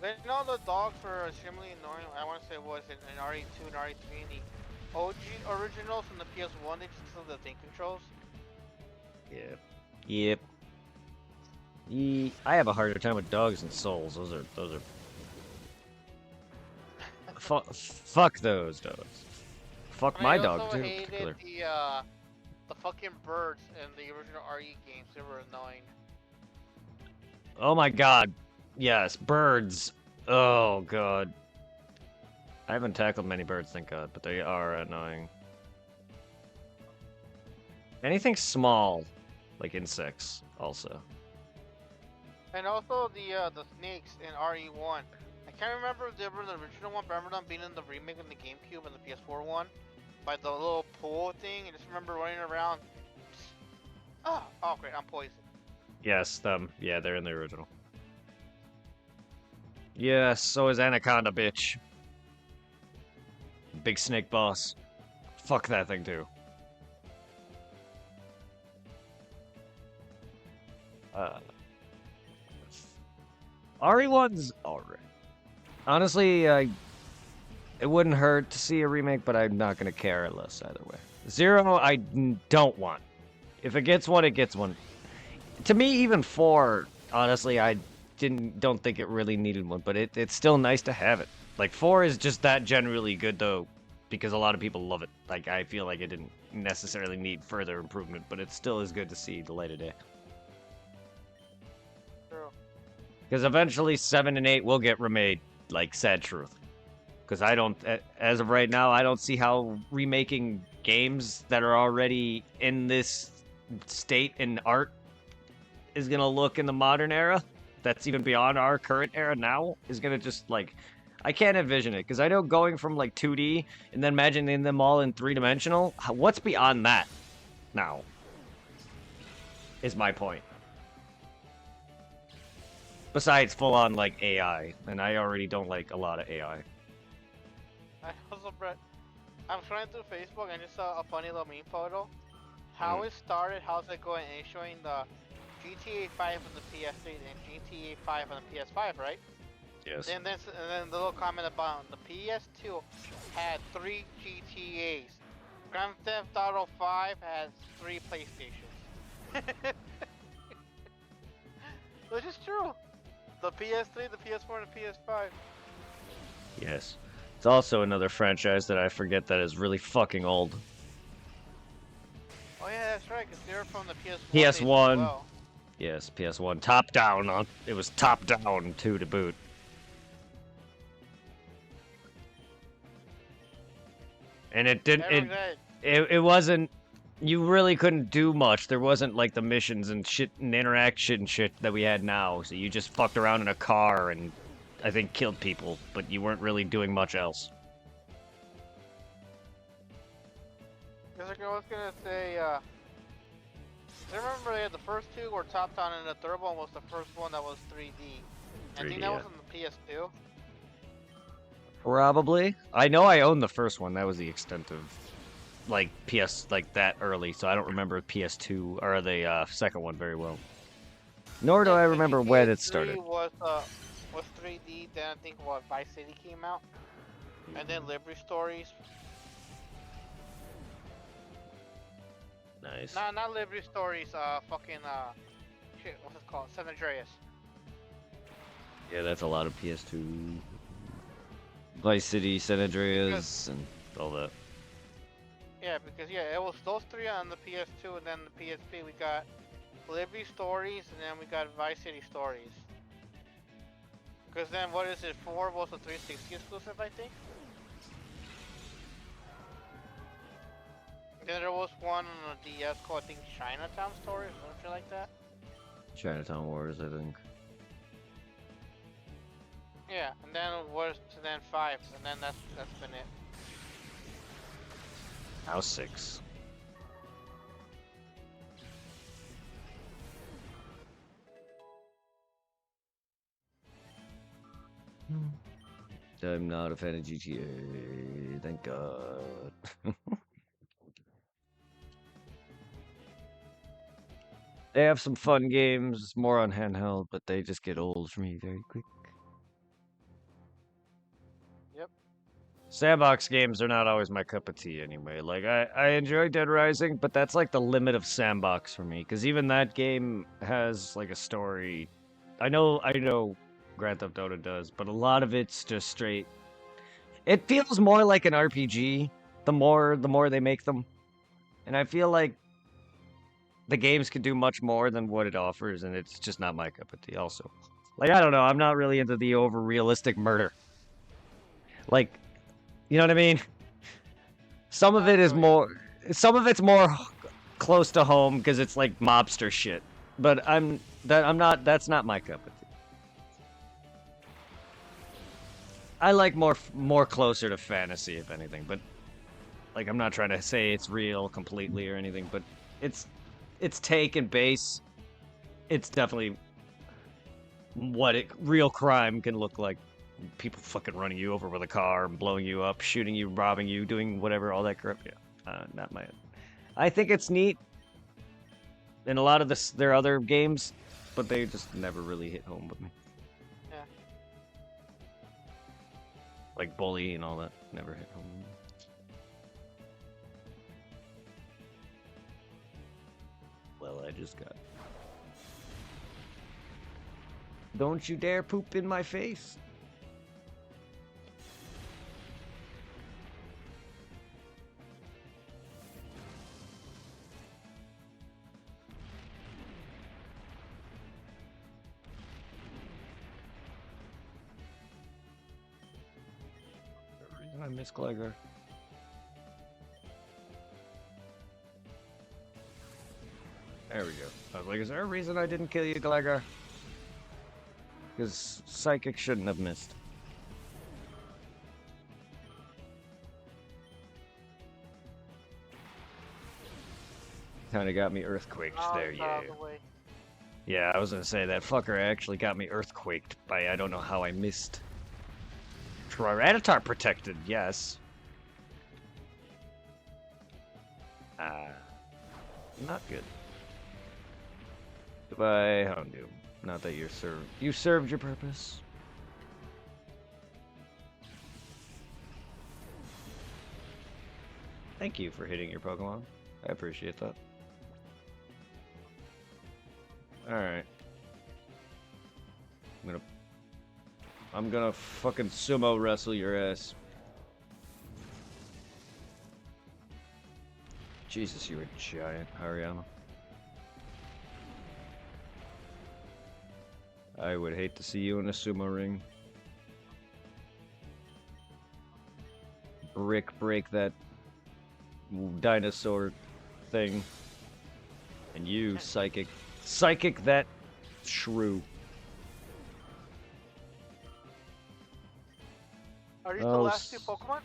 They know the dogs were extremely annoying. I want to say was it in RE2 and RE3 and the OG originals from the PS1 they just still the thing controls. Yep. Yep. I have a harder time with dogs and souls. Those are. Fuck those dogs. Fuck my dog too. I Particular. also hated the fucking birds in the original RE games. They were annoying. Oh my god. Yes, birds. Oh god. I haven't tackled many birds, thank god, but they are annoying. Anything small, like insects, also. And also the snakes in RE1. I can't remember if they were in the original one, but I remember them being in the remake in the GameCube and the PS4 one. By the little pool thing, and just remember running around. Oh great, I'm poisoned. Yes, them. Yeah, they're in the original. Yes, so is Anaconda, bitch. Big snake boss. Fuck that thing too. RE1's alright. Honestly, it wouldn't hurt to see a remake, but I'm not gonna care less either way. Zero, I don't want. If it gets one, it gets one. To me, even 4, honestly, I don't think it really needed one, but it's still nice to have it. Like 4 is just that generally good though, because a lot of people love it. Like I feel like it didn't necessarily need further improvement, but it still is good to see the light of day. True. Because eventually 7 and 8 will get remade, like sad truth. Because I don't, as of right now, I don't see how remaking games that are already in this state in art is gonna look in the modern era. That's even beyond our current era now. Is gonna just like, I can't envision it because I know going from like 2D and then imagining them all in 3-dimensional. What's beyond that now? Is my point. Besides full on like AI, and I already don't like a lot of AI. I also, Brett, I'm scrolling through Facebook and just saw a funny little meme photo. How it started, how's it going, and it's showing the GTA 5 on the PS3 and GTA 5 on the PS5, right? Yes. And then the little comment about the PS2 had 3 GTAs. Grand Theft Auto 5 has 3 PlayStations. Which is true. The PS3, the PS4, and the PS5. Yes. It's also another franchise that I forget that is really fucking old. Oh yeah, that's right, because they're from the PS1. PS1. As well. Yes, PS1. Top down. It was top down too to boot. And it didn't. It wasn't. You really couldn't do much. There wasn't like the missions and shit and interaction shit that we had now. So you just fucked around in a car and I think killed people, but you weren't really doing much else. Because I was gonna say, I remember they had the first 2 were top down, and the third one was the first one that was 3D. I think that was on the PS2. Probably. I know I owned the first one. That was the extent of, like, PS, like, that early, so I don't remember PS2, or the second one very well. Nor do I remember when it started. Was 3D, then I think, what, Vice City came out? And then Liberty Stories. Nice. Nah, not Liberty Stories, shit, what's it called? San Andreas. Yeah, that's a lot of PS2. Vice City, San Andreas, and all that. Yeah, because it was those 3 on the PS2, and then the PSP we got Liberty Stories, and then we got Vice City Stories. Cause then what is it? 4 was a 360 exclusive, I think. Then there was one on the DS called, I think, Chinatown Story or something like that. Chinatown Wars, I think. Yeah, and then it was then 5, and then that's been it. Now 6. I'm not a fan of GTA, thank God. They have some fun games, more on handheld, but they just get old for me very quick. Yep. Sandbox games are not always my cup of tea anyway. Like, I enjoy Dead Rising, but that's like the limit of sandbox for me, because even that game has like a story. I know Grand Theft Auto does, but a lot of it's just straight. It feels more like an RPG the more they make them. And I feel like the games can do much more than what it offers, and it's just not my cup of tea also. Like, I don't know, I'm not really into the over realistic murder. Like, you know what I mean? Some of it's more close to home because it's like mobster shit. But that's not my cup of tea. I like more closer to fantasy, if anything, but like, I'm not trying to say it's real completely or anything, but it's take and base. It's definitely what real crime can look like. People fucking running you over with a car, blowing you up, shooting you, robbing you, doing whatever, all that crap. Yeah, not my. I think it's neat in a lot of their other games, but they just never really hit home with me. Yeah. Like Bully and all that never hit home with me. Well, I just got. Don't you dare poop in my face. I miss Gleiger. There we go. I was like, is there a reason I didn't kill you, Gleiger? Because Psychic shouldn't have missed. Kind of got me earthquaked there, yeah. Yeah, I was gonna say, that fucker actually got me earthquaked by I don't know how I missed. Tyranitar protected, yes. Not good. Goodbye, Houndoom. Not that you served your purpose. Thank you for hitting your Pokemon. I appreciate that. Alright. I'm gonna fucking sumo wrestle your ass. Jesus, you're a giant, Hariyama. I would hate to see you in a sumo ring. Break that dinosaur thing. And you, Psychic that shrew. Are these the last 2 Pokemon?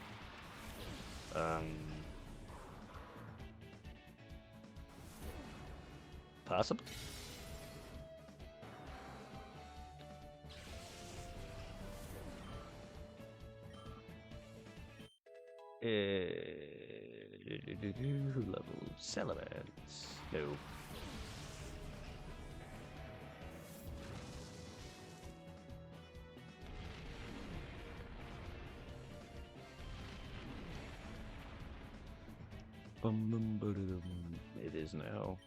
Possible. Level Salamence. No. It is now.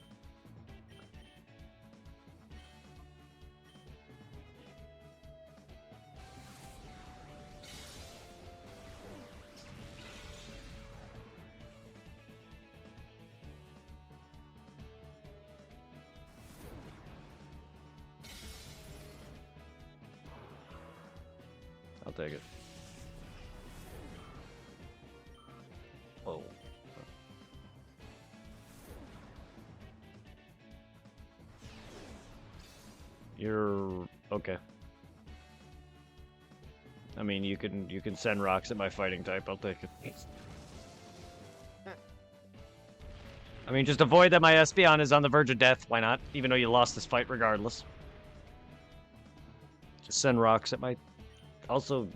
take it. Oh. You're okay. I mean, you can send rocks at my fighting type. I'll take it. I mean, just avoid that my Espeon is on the verge of death. Why not? Even though you lost this fight regardless. Just send rocks at my... Also,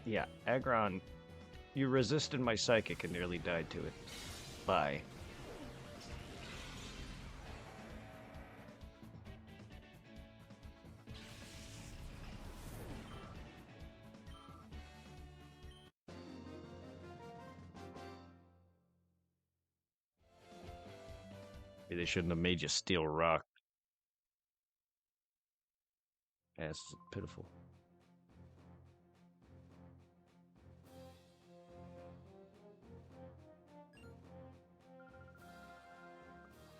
yeah, Aggron, you resisted my Psychic and nearly died to it. Bye. Maybe they shouldn't have made you steal rock. Yeah, it's pitiful.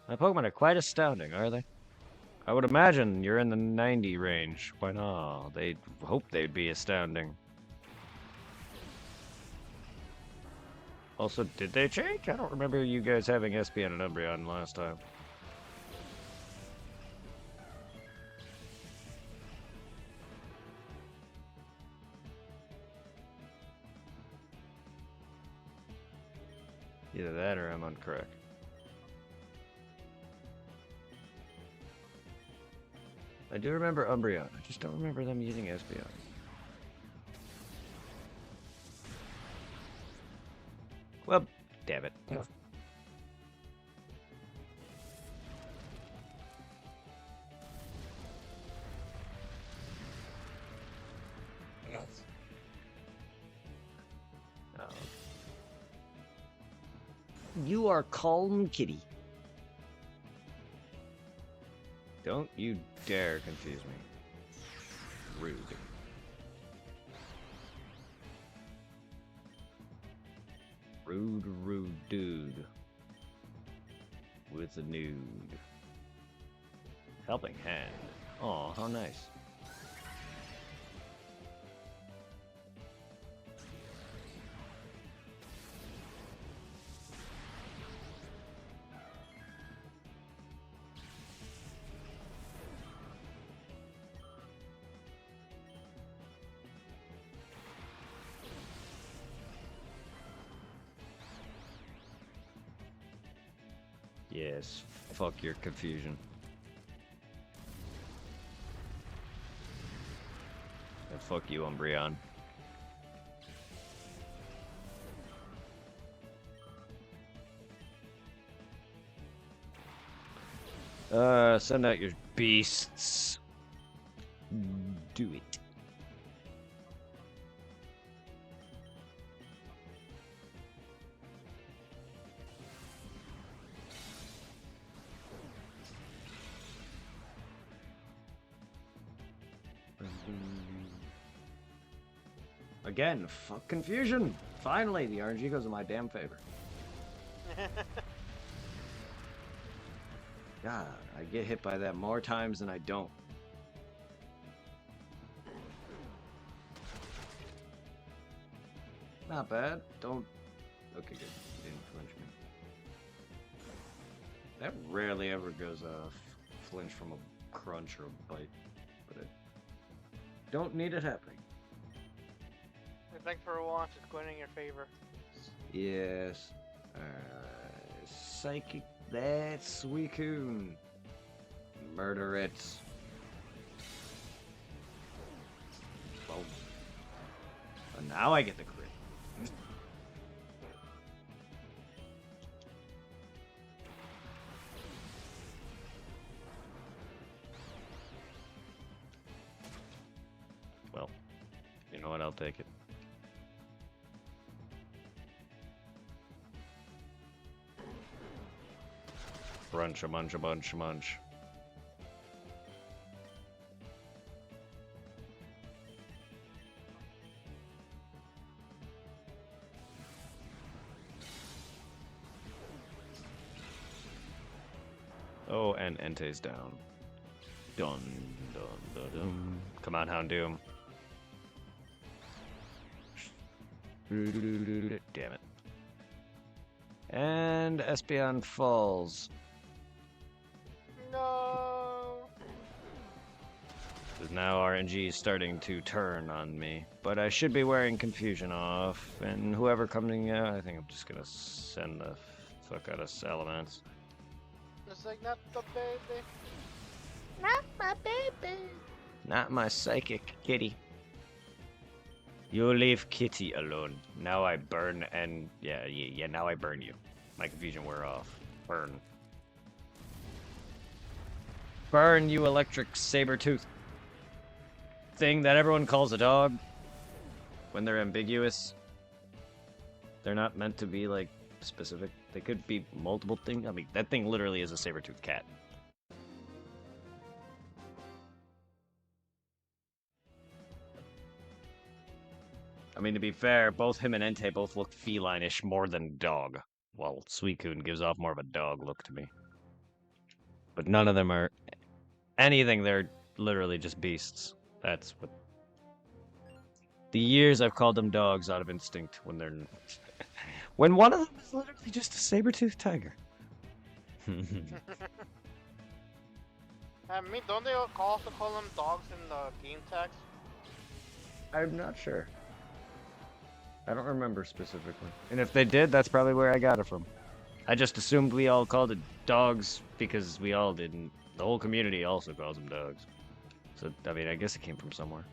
My Pokemon are quite astounding, are they? I would imagine you're in the 90 range. Why not? They'd hope they'd be astounding. Also, did they change? I don't remember you guys having Espeon and Umbreon last time. Either that or I'm incorrect. I do remember Umbreon. I just don't remember them using Espeon. Well, damn it. You are calm, kitty. Don't you dare confuse me. Rude. Rude dude. With a nude. Helping hand. Aw, how nice. Yes, fuck your confusion. And fuck you, Umbreon. Send out your beasts. Do it. Again, fuck confusion. Finally, the RNG goes in my damn favor. God, I get hit by that more times than I don't. Not bad. Don't... Okay, good. You didn't flinch me. That rarely ever goes flinch from a crunch or a bite. But I don't need it happening. I think for once it's going in your favor. Yes. Psychic. That's Suicune. Murder it. Boom. And now I get the crit. Well, you know what? I'll take it. Brunch, a munch, a bunch, a munch. Oh, and Entei's down. Dun, dun, dun, dun. Come on, Houndoom. Damn it. And Espeon falls. No. Because now RNG is starting to turn on me. But I should be wearing Confusion off. And whoever coming out, I think I'm just gonna send the fuck out of Salamence. It's like, not the baby. Not my baby. Not my psychic kitty. You leave Kitty alone. Now I burn and... Yeah, now I burn you. My confusion wear off. Burn. Burn, you electric saber-tooth thing that everyone calls a dog. When they're ambiguous. They're not meant to be, like, specific. They could be multiple things. I mean, that thing literally is a saber-toothed cat. I mean, to be fair, both him and Entei both look feline-ish more than dog, while Suicune gives off more of a dog look to me. But none of them are anything, they're literally just beasts. That's what... The years I've called them dogs out of instinct when they're... when one of them is literally just a saber-toothed tiger. I mean, don't they also call them dogs in the game text? I'm not sure. I don't remember specifically. And if they did, that's probably where I got it from. I just assumed we all called it dogs because we all did, and the whole community also calls them dogs. So, I mean, I guess it came from somewhere.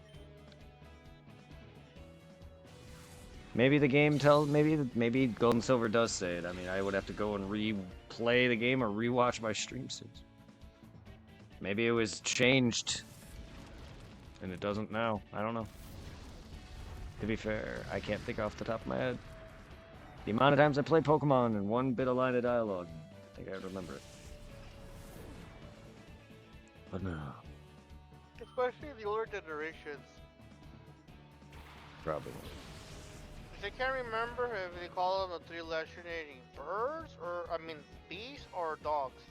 Maybe the game tells, maybe Gold and Silver does say it. I mean, I would have to go and replay the game or rewatch my stream since. Maybe it was changed, and it doesn't now. I don't know. To be fair, I can't think off the top of my head. The amount of times I play Pokemon and one bit of line of dialogue, I think I remember it. But no. Especially the older generations. Probably. I can't remember if they call them the three legendary birds, or, I mean, beasts or dogs.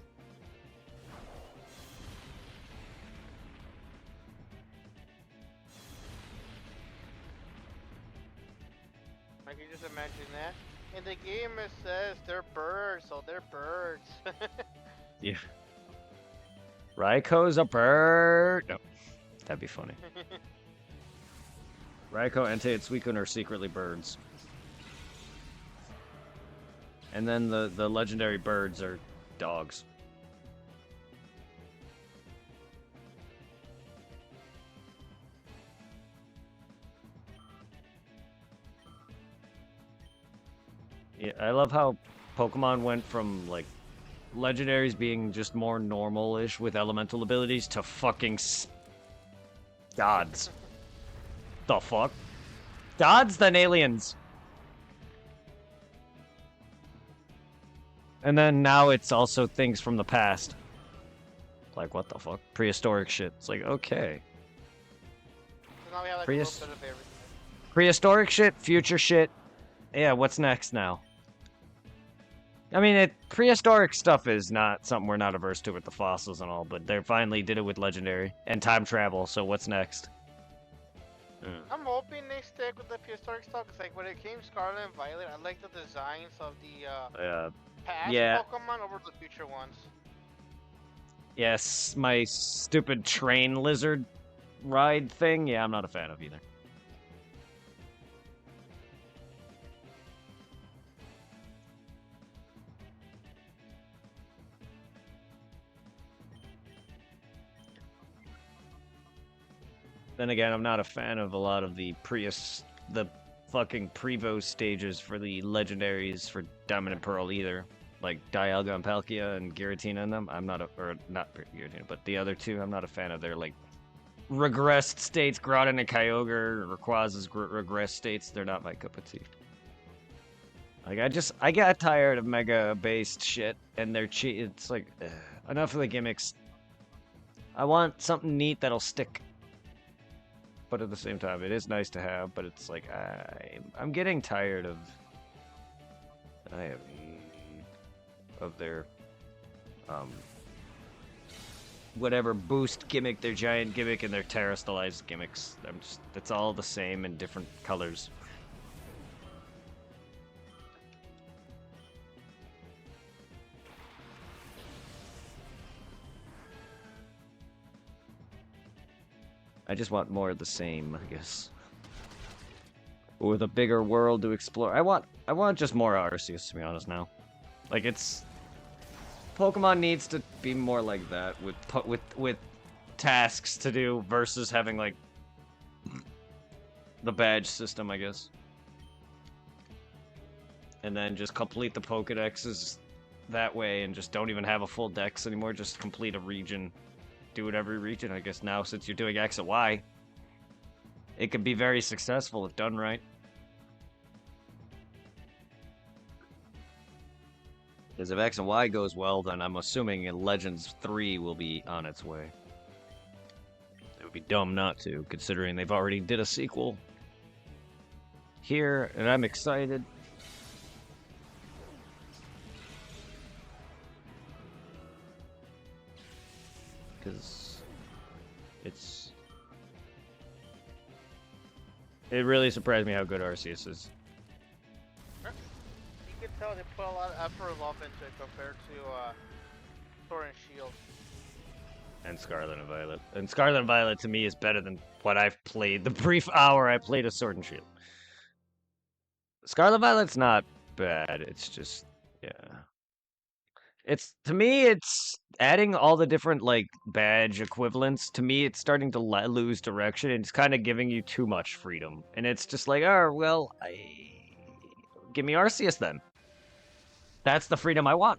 I can just imagine that. In the game it says they're birds, so they're birds. Yeah. Raiko's a bird. No, that'd be funny. Raikou, Entei, and Suicune are secretly birds. And then the legendary birds are dogs. Yeah, I love how Pokemon went from, like, legendaries being just more normal-ish with elemental abilities to fucking gods. The fuck? Gods than aliens. And then now it's also things from the past. Like, what the fuck? Prehistoric shit. It's like, okay. So now we have like a little bit of everything. Prehistoric shit, future shit. Yeah, what's next now? I mean, prehistoric stuff is not something we're not averse to with the fossils and all, but they finally did it with legendary and time travel, so what's next? I'm hoping they stick with the prehistoric stuff, because like when it came Scarlet and Violet, I like the designs of the past Pokemon over the future ones. Yes, my stupid train lizard ride thing, yeah, I'm not a fan of either. Then again, I'm not a fan of a lot of the fucking Prevo stages for the legendaries for Diamond and Pearl either. Like Dialga and Palkia and Giratina and them. I'm not not Giratina, but the other two, I'm not a fan of their, like, regressed states. Groudon and Kyogre, Rayquaza's regressed states, they're not my cup of tea. Like, I got tired of mega-based shit, and they're cheat. It's like, enough of the gimmicks. I want something neat that'll stick. But at the same time, it is nice to have, but it's like, I'm getting tired of... of their, whatever boost gimmick, their giant gimmick, and their terastallized gimmicks. It's all the same in different colors. I just want more of the same, I guess. With a bigger world to explore. I want just more Arceus, to be honest now. Like, it's... Pokemon needs to be more like that, with tasks to do versus having, like, the badge system, I guess. And then just complete the Pokedexes that way and just don't even have a full dex anymore, just complete a region. Do it every region, I guess now, since you're doing X and Y. It could be very successful if done right. Because if X and Y goes well, then I'm assuming Legends 3 will be on its way. It would be dumb not to, considering they've already did a sequel here, and I'm excited. Because it really surprised me how good Arceus is. You can tell they put a lot of effort and love into it compared to Sword and Shield. And Scarlet and Violet. And Scarlet and Violet to me is better than what I've played. The brief hour I played of Sword and Shield. Scarlet Violet's not bad. It's just, yeah. To me, it's adding all the different, like, badge equivalents. To me, it's starting to lose direction. And it's kind of giving you too much freedom. And it's just like, oh, well, give me Arceus then. That's the freedom I want.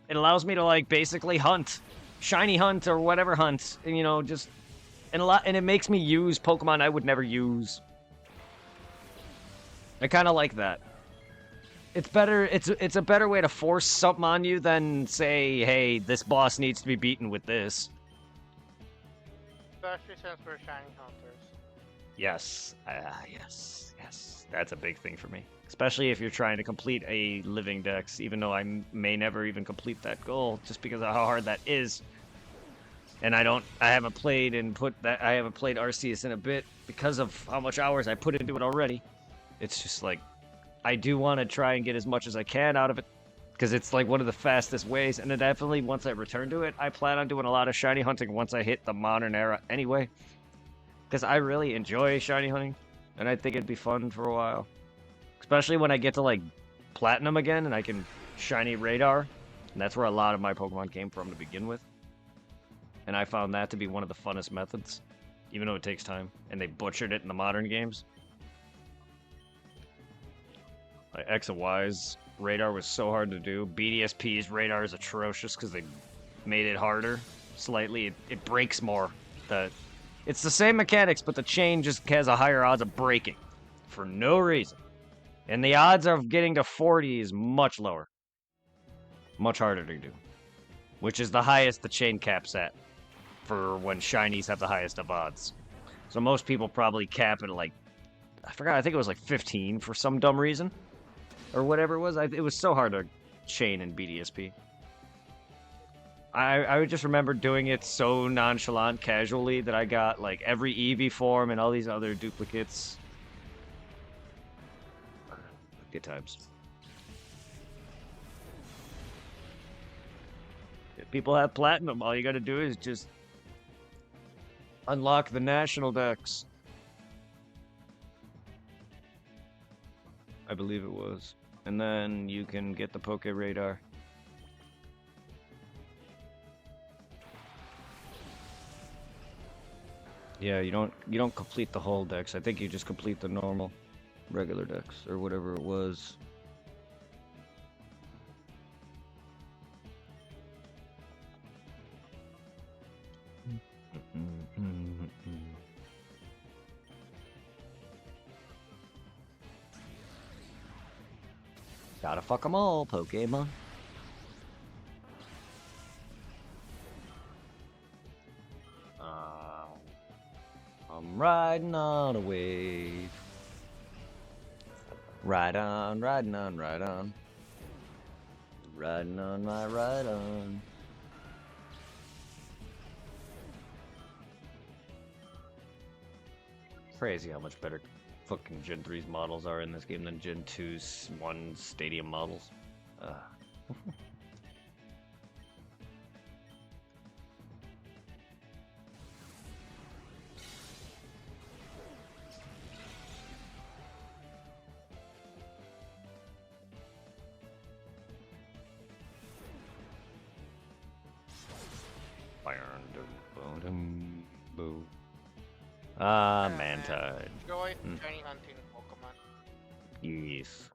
It allows me to, like, basically hunt. Shiny hunt or whatever hunt. And, you know, just... And it makes me use Pokemon I would never use. I kind of like that. It's better. It's a better way to force something on you than say, "Hey, this boss needs to be beaten with this." Especially since we're shiny hunters. Yes, yes. That's a big thing for me. Especially if you're trying to complete a living dex, even though I may never even complete that goal, just because of how hard that is. And I haven't played Arceus in a bit because of how much hours I put into it already. It's just like, I do want to try and get as much as I can out of it, because it's like one of the fastest ways, and then definitely once I return to it, I plan on doing a lot of shiny hunting once I hit the modern era anyway, because I really enjoy shiny hunting, and I think it'd be fun for a while, especially when I get to, like, Platinum again, and I can shiny Radar, and that's where a lot of my Pokemon came from to begin with, and I found that to be one of the funnest methods, even though it takes time, and they butchered it in the modern games. Like X and Y's Radar was so hard to do. BDSP's Radar is atrocious because they made it harder slightly. It breaks more. It's the same mechanics, but the chain just has a higher odds of breaking for no reason. And the odds of getting to 40 is much lower. Much harder to do. Which is the highest the chain cap's at for when shinies have the highest of odds. So most people probably cap it at, like, I think it was like 15 for some dumb reason. Or whatever it was. It was so hard to chain in BDSP. I would just remember doing it so nonchalant, casually, that I got, like, every Eevee form and all these other duplicates. Good times. If people have Platinum, all you gotta do is just unlock the national decks. I believe it was. And then you can get the Poke Radar. Yeah, you don't complete the whole dex. I think you just complete the normal regular dex or whatever it was. Gotta fuck them all, Pokemon. I'm riding on a wave. Ride on, riding on, ride on. Riding on my ride on. Crazy how much better fucking Gen 3's models are in this game than Gen 2's one stadium models. Boo. Ah, Yeah, man. Mantide. Enjoy Mm. shiny hunting Pokemon. Yes.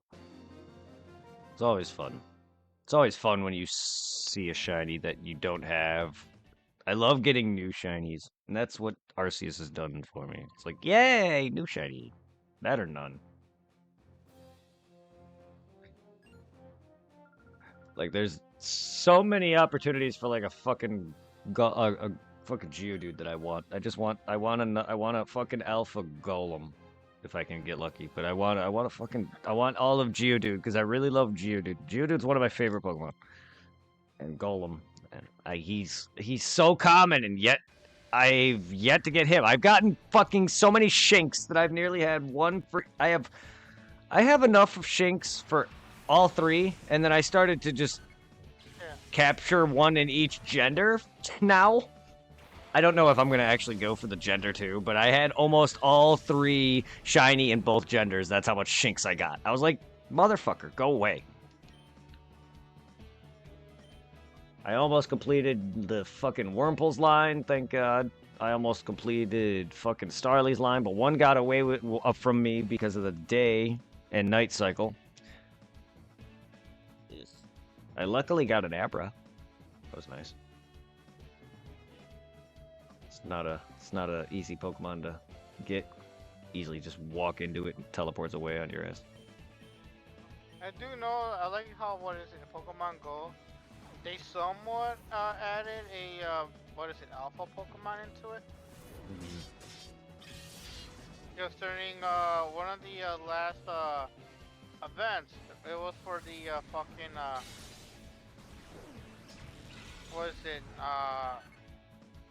It's always fun. It's always fun when you see a shiny that you don't have. I love getting new shinies, and that's what Arceus has done for me. It's like, yay, new shiny. That or none. Like, there's so many opportunities for like a fucking a fucking Geodude that I want. I want a fucking Alpha Golem, if I can get lucky. But I want all of Geodude because I really love Geodude. Geodude's one of my favorite Pokemon. And Golem, and he's so common, and yet I've yet to get him. I've gotten fucking so many Shinx that I've nearly had one for. I have enough of Shinx for all three, and then I started to just Yeah. capture one in each gender now. I don't know if I'm gonna actually go for the gender too, but I had almost all three shiny in both genders. That's how much Shinx I got. I was like, motherfucker, go away. I almost completed the fucking Wurmple's line, thank God. I almost completed fucking Starly's line, but one got away with from me because of the day and night cycle. I luckily got an Abra. That was nice. It's not a easy Pokemon to get. Easily just walk into it and teleports away on your ass. I do know. I like how what is it? In Pokemon Go, they somewhat added a what is it? Alpha Pokemon into it. Just during one of the last events, it was for the fucking what is it?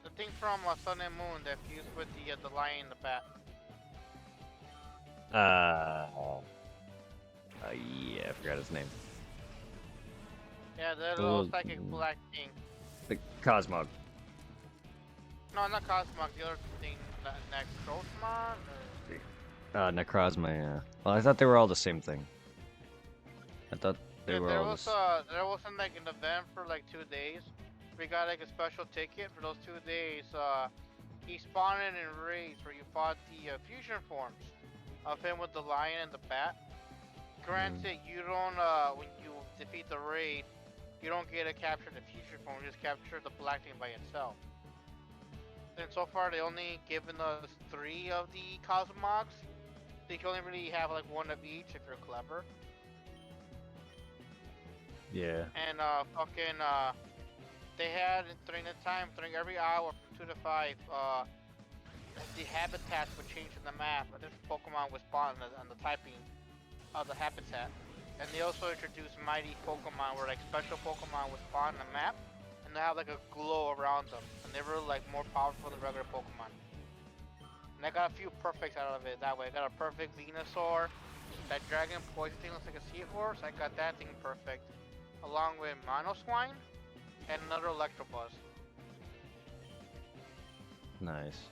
The thing from Sun and Moon that fused with the lion and the bat. Yeah, I forgot his name. Yeah, the little psychic black thing. The Cosmog. No, not Cosmog. The other thing, Necrozma. Necrozma, yeah. Well, I thought they were all the same thing. I thought they were all there wasn't like an event for like 2 days. We got like a special ticket for those 2 days. He spawned in raids where you fought the fusion forms of him with the lion and the bat. Granted, you don't when you defeat the raid, you don't get to capture the fusion form. You just capture the black thing by itself. And so far, they only given us 3 of the Cosmogs. So you can only really have like 1 of each if you're clever. Yeah. And they had during the time, during every hour from 2 to 5, the habitats would change in the map. A different Pokemon would spawn on the typing of the habitat. And they also introduced mighty Pokemon where like special Pokemon would spawn on the map and they have like a glow around them. And they were like more powerful than regular Pokemon. And I got a few perfects out of it that way. I got a perfect Venusaur. That dragon poison thing looks like a seahorse. I got that thing perfect. Along with Monoswine and another Electabuzz. Nice.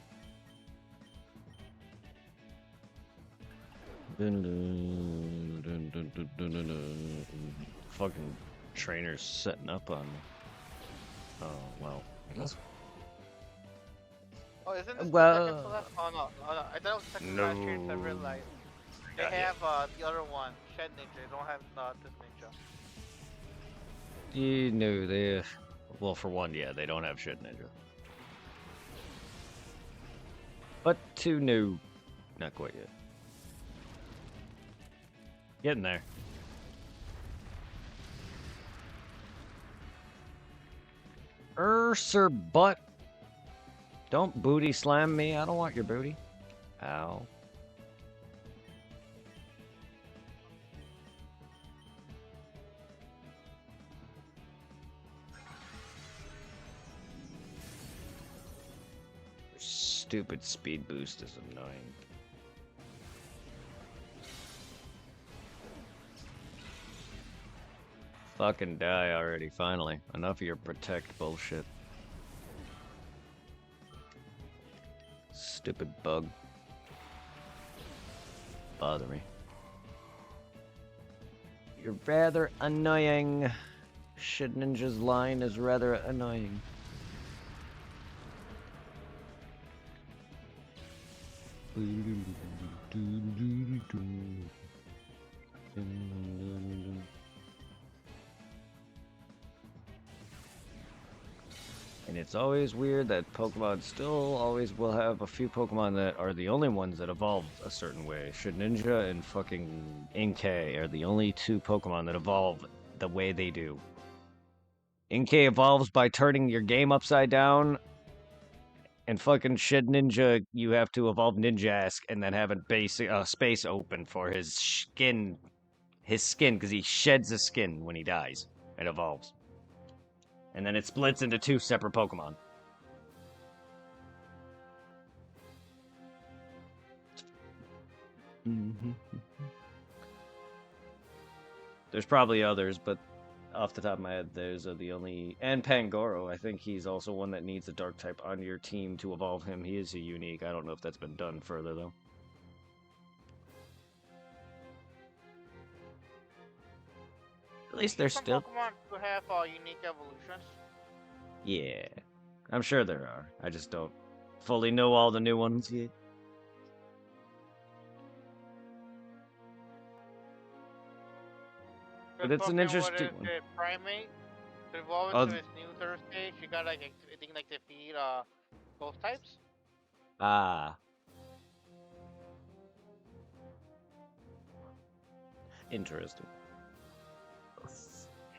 Fucking trainers setting up on me. Oh, well. Oh, isn't this Well, the second to last? Oh no. I thought it was the second to last trainer. I realized. They have the other one, Shed Ninja. They don't have this ninja. You know, they. Well, for one, yeah, they don't have Shit Ninja. But 2, no. Not quite yet. Getting there. Sir Butt. Don't booty slam me. I don't want your booty. Ow. Stupid speed boost is annoying. Fucking die already, finally. Enough of your protect bullshit. Stupid bug. Bother me. You're rather annoying. Shit Ninja's line is rather annoying. And it's always weird that Pokemon still always will have a few Pokemon that are the only ones that evolve a certain way. Shedinja and fucking Inkay are the only two Pokemon that evolve the way they do. Inkay evolves by turning your game upside down, and fucking Shedinja, you have to evolve Ninjask and then have a basic space open for his skin, because he sheds his skin when he dies. It evolves. And then it splits into two separate Pokemon. There's probably others, but off the top of my head, those are the only. And Pangoro, I think he's also one that needs a dark type on your team to evolve him. He is a unique. I don't know if that's been done further, though. At least they're Some still. Pokemon do have unique evolutions. Yeah. I'm sure there are. I just don't fully know all the new ones yet. But it's an interesting one. The Primate to evolve Oh, into its new third stage. You got like I think like defeat both types. ah. Interesting.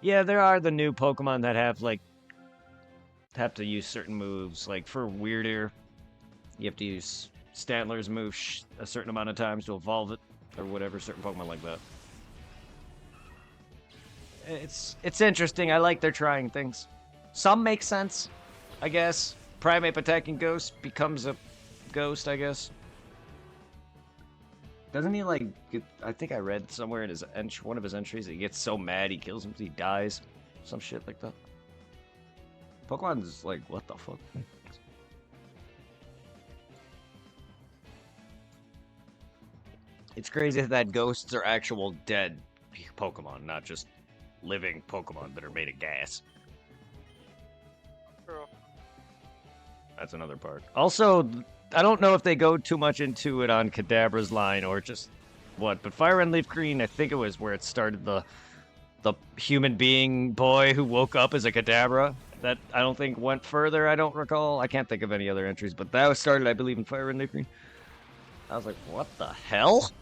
Yeah, there are the new Pokemon that have to use certain moves. Like for weirder, you have to use Stantler's move a certain amount of times to evolve it, or whatever. Certain Pokemon like that. It's interesting. I like they're trying things. Some make sense, I guess. Primate attacking Ghost becomes a ghost, I guess. Doesn't he I think I read somewhere in his one of his entries that he gets so mad he kills him, he dies, some shit like that. Pokemon's like, what the fuck? It's crazy that ghosts are actual dead Pokemon, not just living Pokemon that are made of gas. True. That's another part. Also, I don't know if they go too much into it on Kadabra's line or just what, but Fire and Leaf Green, I think it was where it started the human being boy who woke up as a Kadabra. That I don't think went further, I don't recall. I can't think of any other entries, but that was started, I believe, in Fire and Leaf Green. I was like, what the hell?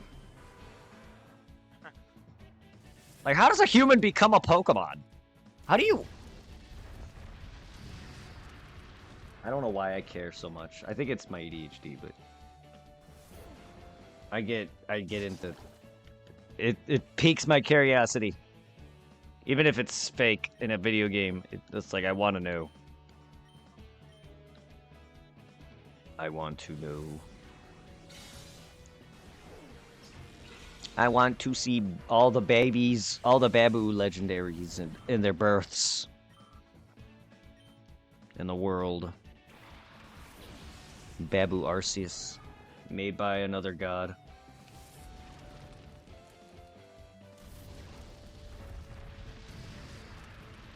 Like, how does a human become a Pokemon? How do you... I don't know why I care so much. I think it's my ADHD, but I get into it piques my curiosity. Even if it's fake in a video game, it's like I want to know. I want to know. I want to see all the babies, all the Babu legendaries in their births in the world. Babu Arceus, made by another god.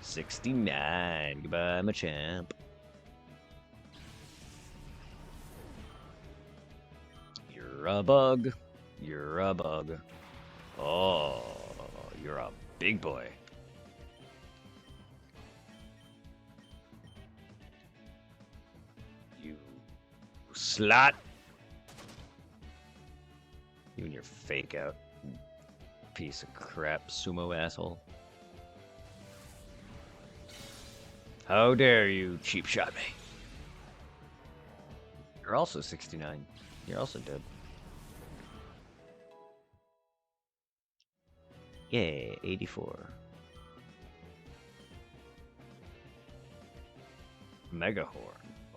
$69. Goodbye, Machamp. You're a bug. You're a bug. Oh, you're a big boy. You slut. You and your fake out. Piece of crap sumo asshole. How dare you cheap shot me? You're also 69. You're also dead. Yeah, 84. Megahorn.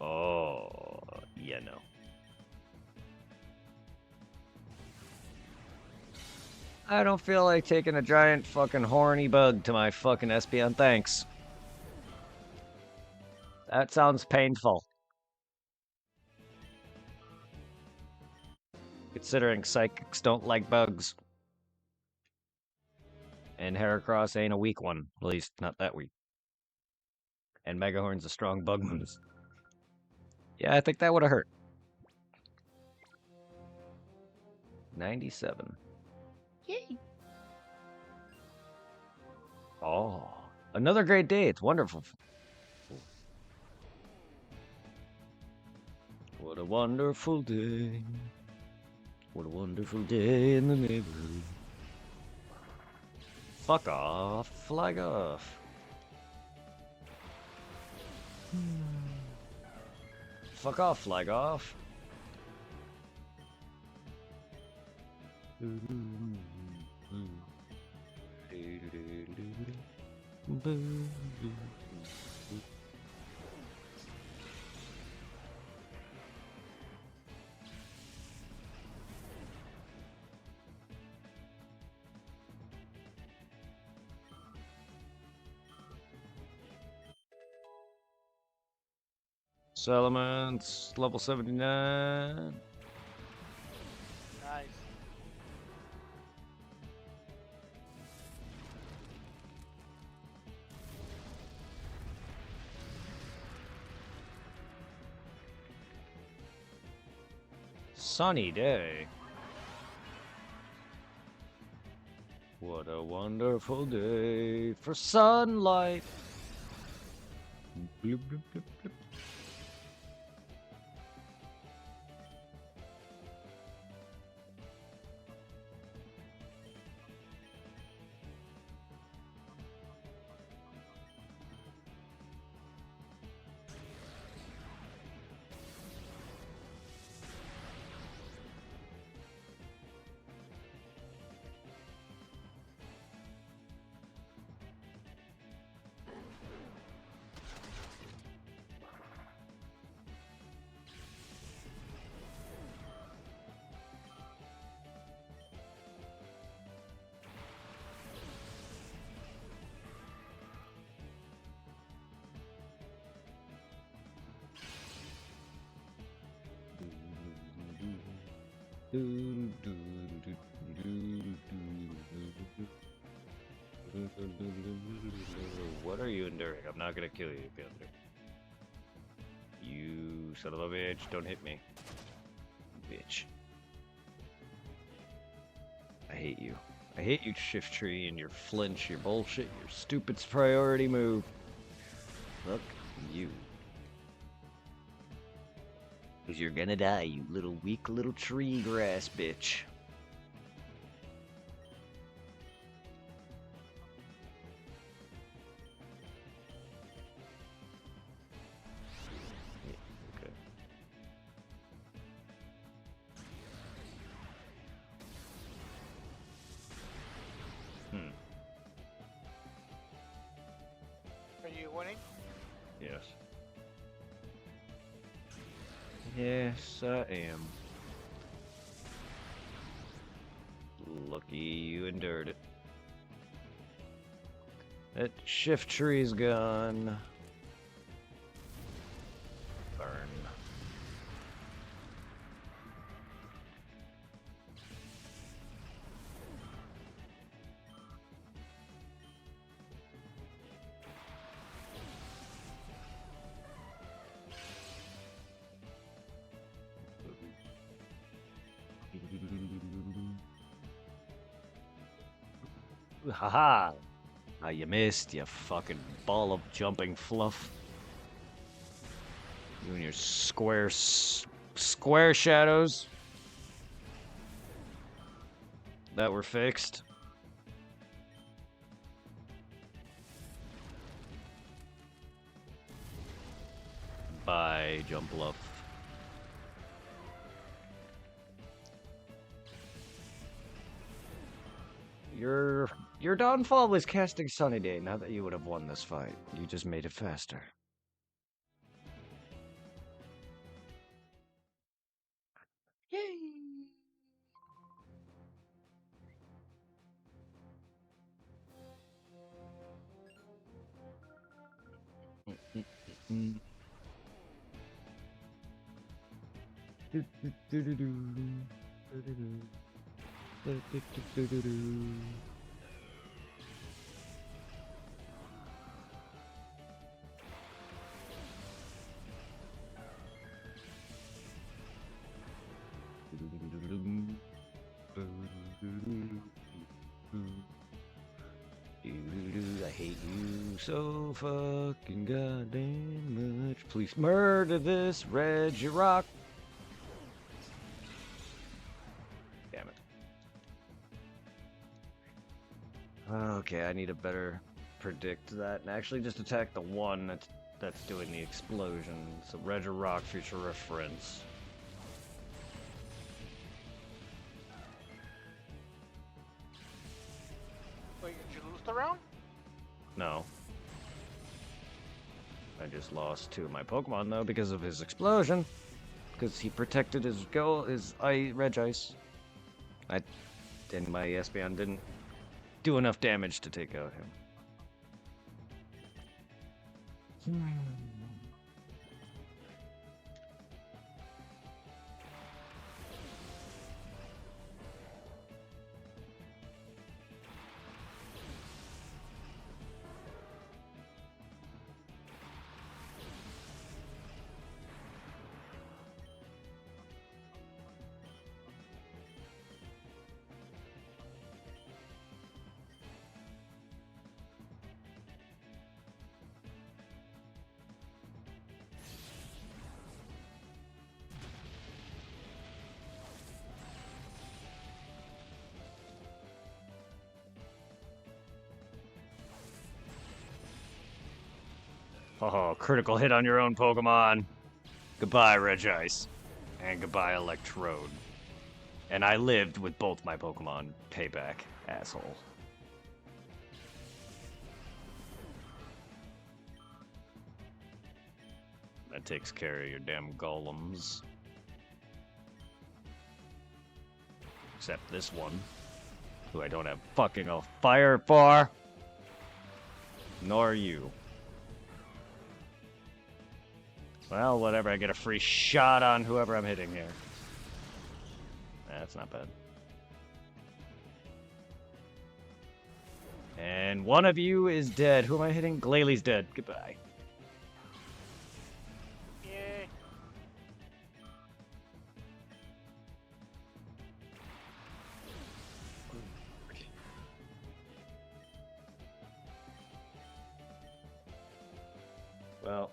Oh, yeah, no. I don't feel like taking a giant fucking horny bug to my fucking Espeon, thanks. That sounds painful. Considering psychics don't like bugs. And Heracross ain't a weak one. At least, not that weak. And Megahorn's a strong bug moose. Yeah, I think that would have hurt. 97. Yay! Oh, another great day. It's wonderful. What a wonderful day. What a wonderful day in the neighborhood. Fuck off. Flag off. Fuck off, flag off. Settlements, level 79. Nice. Sunny day. What a wonderful day for sunlight. Bloop, bloop, bloop, bloop. What are you enduring? I'm not gonna kill you, Panther. You son of a bitch, don't hit me. Bitch. I hate you. I hate you, Shift Tree, and your flinch, your bullshit, your stupid priority move. Look, you. Because you're gonna die, you little weak little tree grass bitch. Yeah, okay. Are you winning? Yes. Yes, I am. Lucky you endured it. That shift tree's gone. Burn. Haha! Ah, you missed, you fucking ball of jumping fluff. You and your square shadows that were fixed. By Jump Bluff. Your downfall was casting Sunny Day. Now that you would have won this fight, you just made it faster. Yay! I hate you so fucking goddamn much. Please murder this Regirock. Damn it. Okay, I need to better predict that and actually just attack the one that's doing the explosion. So Regirock future reference. Wait, did you lose the round? No. I just lost 2 of my Pokemon though because of his explosion. Because he protected his Regice. And my Espeon didn't do enough damage to take out him. Oh, critical hit on your own Pokemon. Goodbye, Regice. And goodbye, Electrode. And I lived with both my Pokemon. Payback, asshole. That takes care of your damn golems. Except this one, who I don't have fucking a fire for. Nor you. Well, whatever, I get a free shot on whoever I'm hitting here. That's not bad. And one of you is dead. Who am I hitting? Glalie dead. Goodbye. Yay. Well,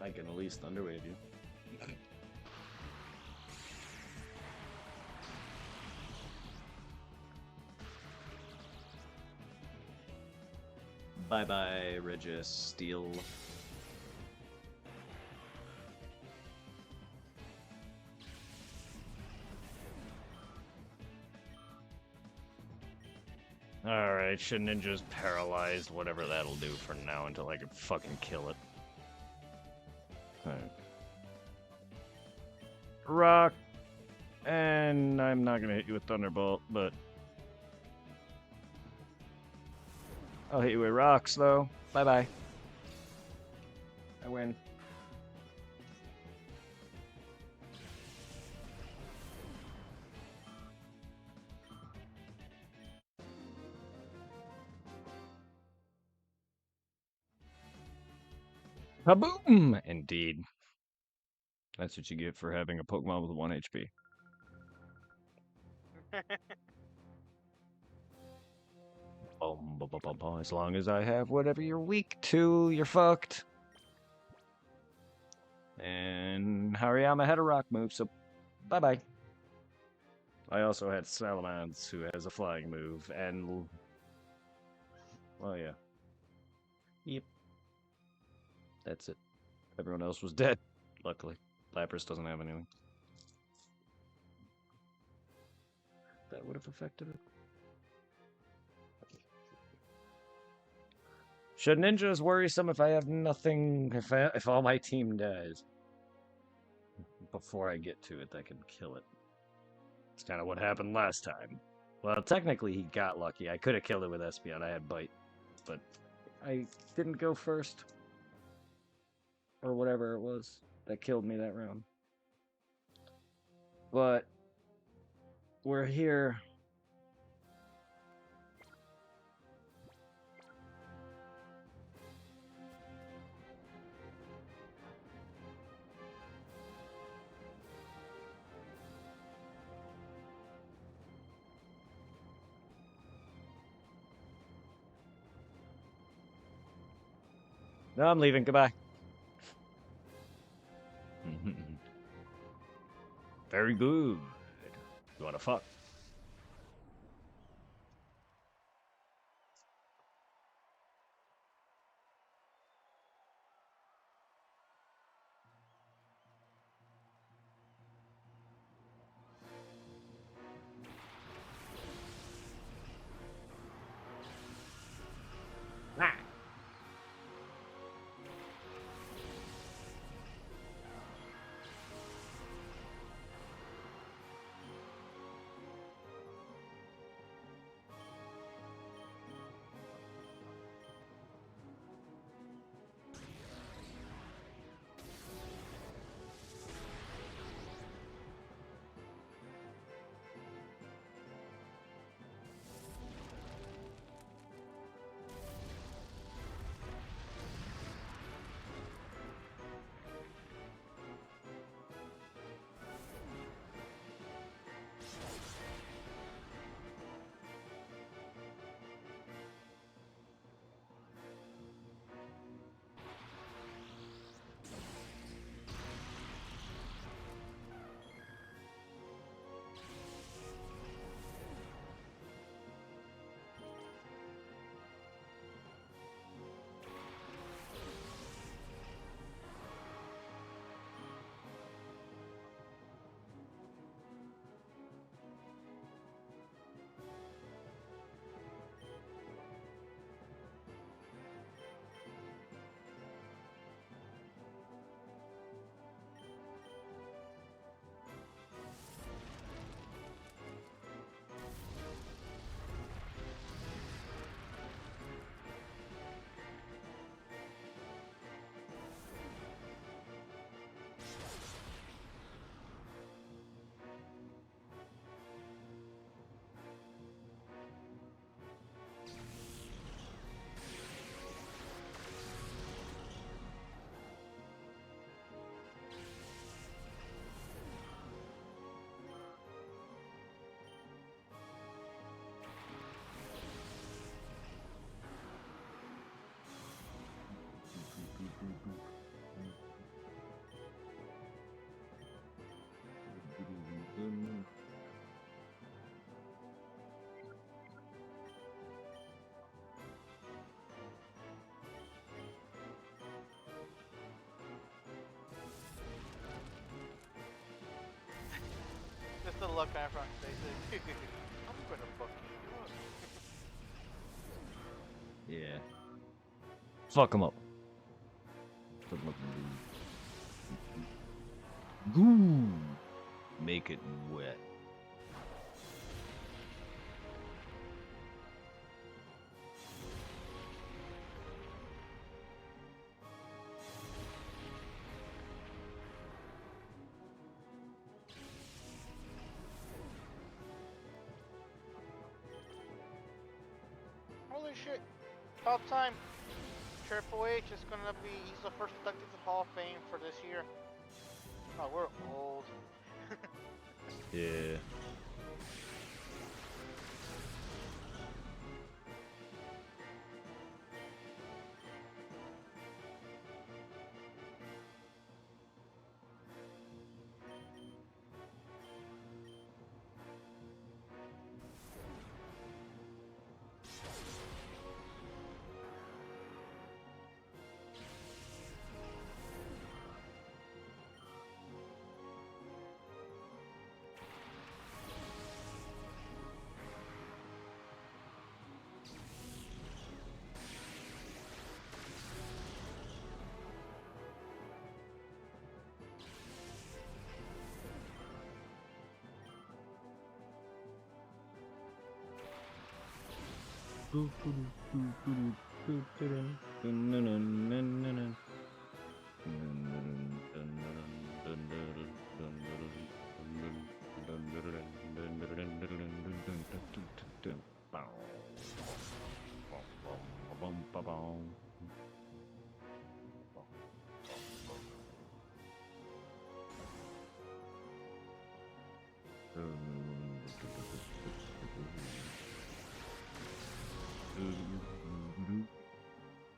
I can at least Thunderwave you. Bye-bye, Regis Steel. Alright, Ninja's paralyzed, whatever that'll do for now until I can fucking kill it. Alright. Rock! And I'm not gonna hit you with Thunderbolt, but I'll hit you with rocks, though. Bye-bye. I win. Kaboom! Indeed. That's what you get for having a Pokemon with 1 HP. As long as I have whatever you're weak to, you're fucked. And Hariyama had a rock move, so bye-bye. I also had Salamence, who has a flying move, and... well, yeah. Yep. That's it. Everyone else was dead, luckily. Lapras doesn't have anything. That would have affected it. Should Ninja's worrisome if I have nothing, if all my team dies? Before I get to it, that can kill it. It's kind of what happened last time. Well, technically he got lucky. I could have killed it with Espeon. I had Bite. But I didn't go first. Or whatever it was that killed me that round. But we're here. No, I'm leaving. Goodbye. Very good. You wanna fuck? Ah. Just the look I front face. I'm gonna fuck you. Yeah. Fuck him up. Fuck him up. Goo. Make it wet. Holy shit! About time. Triple H is gonna be. He's the first inducted to the Hall of Fame for this year. Oh, we're old. Yeah.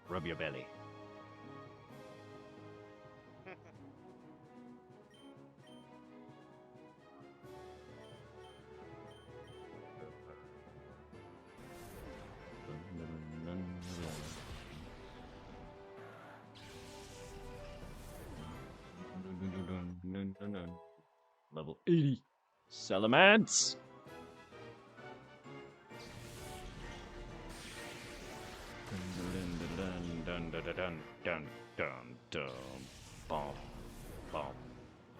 Rub your belly. No. Level 80. Salamence! Dun dun dun dun dun dun dun dun. Bum bum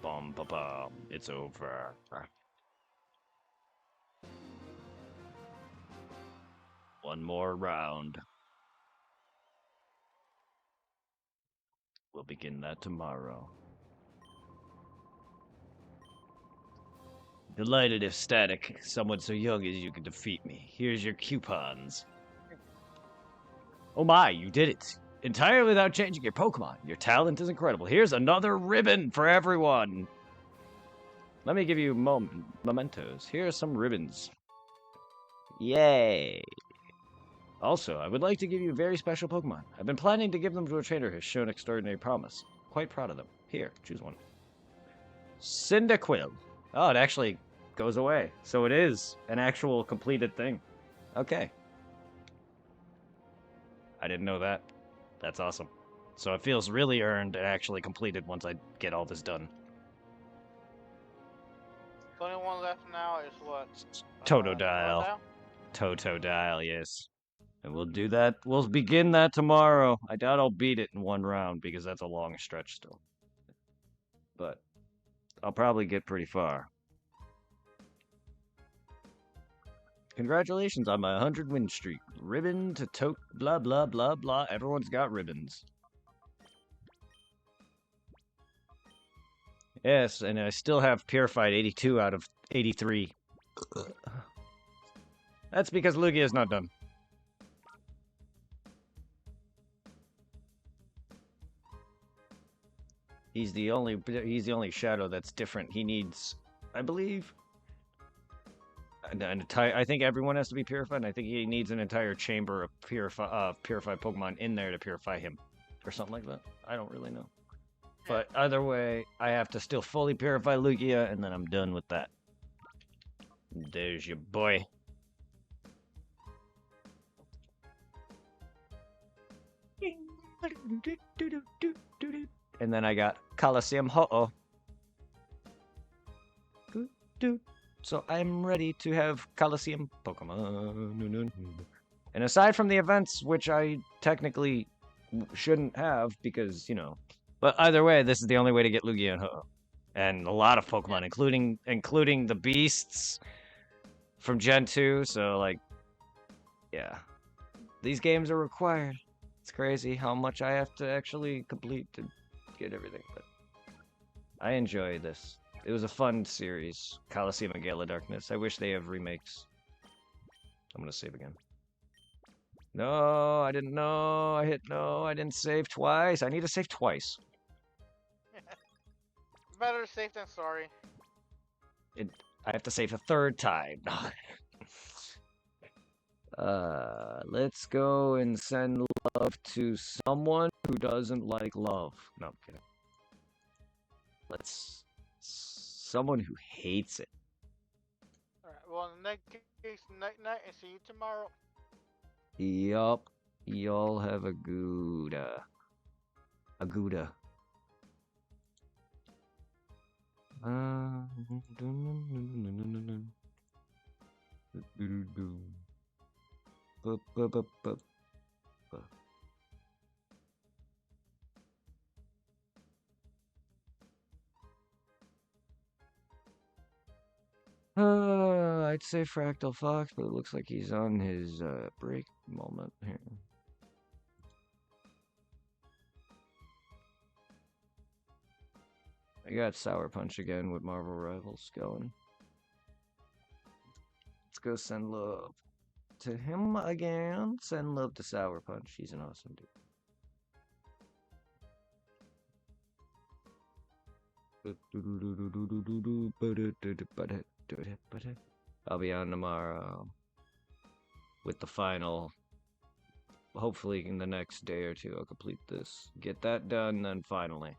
bum bum bum. It's over. One more round. We'll begin that tomorrow. Delighted if static, someone so young as you can defeat me. Here's your coupons. Oh my, you did it! Entirely without changing your Pokemon. Your talent is incredible. Here's another ribbon for everyone! Let me give you mementos. Here are some ribbons. Yay! Also, I would like to give you a very special Pokemon. I've been planning to give them to a trainer who has shown extraordinary promise. Quite proud of them. Here, choose one. Cyndaquil. Oh, it actually goes away. So it is an actual completed thing. Okay. I didn't know that. That's awesome. So it feels really earned and actually completed once I get all this done. The only one left now is what? Totodile. Totodile, yes. And we'll do that. We'll begin that tomorrow. I doubt I'll beat it in one round because that's a long stretch still. But I'll probably get pretty far. Congratulations on my 100 win streak. Ribbon to tote blah blah blah blah. Everyone's got ribbons. Yes, and I still have Purified 82 out of 83. That's because Lugia's not done. He's the only shadow that's different. He needs, I believe, I think everyone has to be purified, and I think he needs an entire chamber of purified Pokemon in there to purify him. Or something like that. I don't really know. But either way, I have to still fully purify Lugia, and then I'm done with that. There's your boy. And then I got Coliseum Ho-Oh. So I'm ready to have Coliseum Pokemon. And aside from the events, which I technically shouldn't have because, you know. But either way, this is the only way to get Lugia and Ho-Oh. And a lot of Pokemon, including the beasts from Gen 2. So, like, yeah. These games are required. It's crazy how much I have to actually complete to get everything. But I enjoy this. It was a fun series. Coliseum and Gale of Darkness. I wish they have remakes. I'm gonna save again. No, I didn't know. I hit no. I didn't save twice. I need to save twice. Better safe than sorry. I have to save a third time. Let's go and send love to someone who doesn't like love. No, I'm kidding. Someone who hates it. Alright, well, in that case, night night, and see you tomorrow. Yup. Y'all have a Gouda. A Gouda. I'd say Fractal Fox, but it looks like he's on his break moment here. I got Sour Punch again with Marvel Rivals going. Let's go send love to him again. Send love to Sour Punch. He's an awesome dude. I'll be on tomorrow with the final. Hopefully in the next day or two I'll complete this. Get that done, then finally.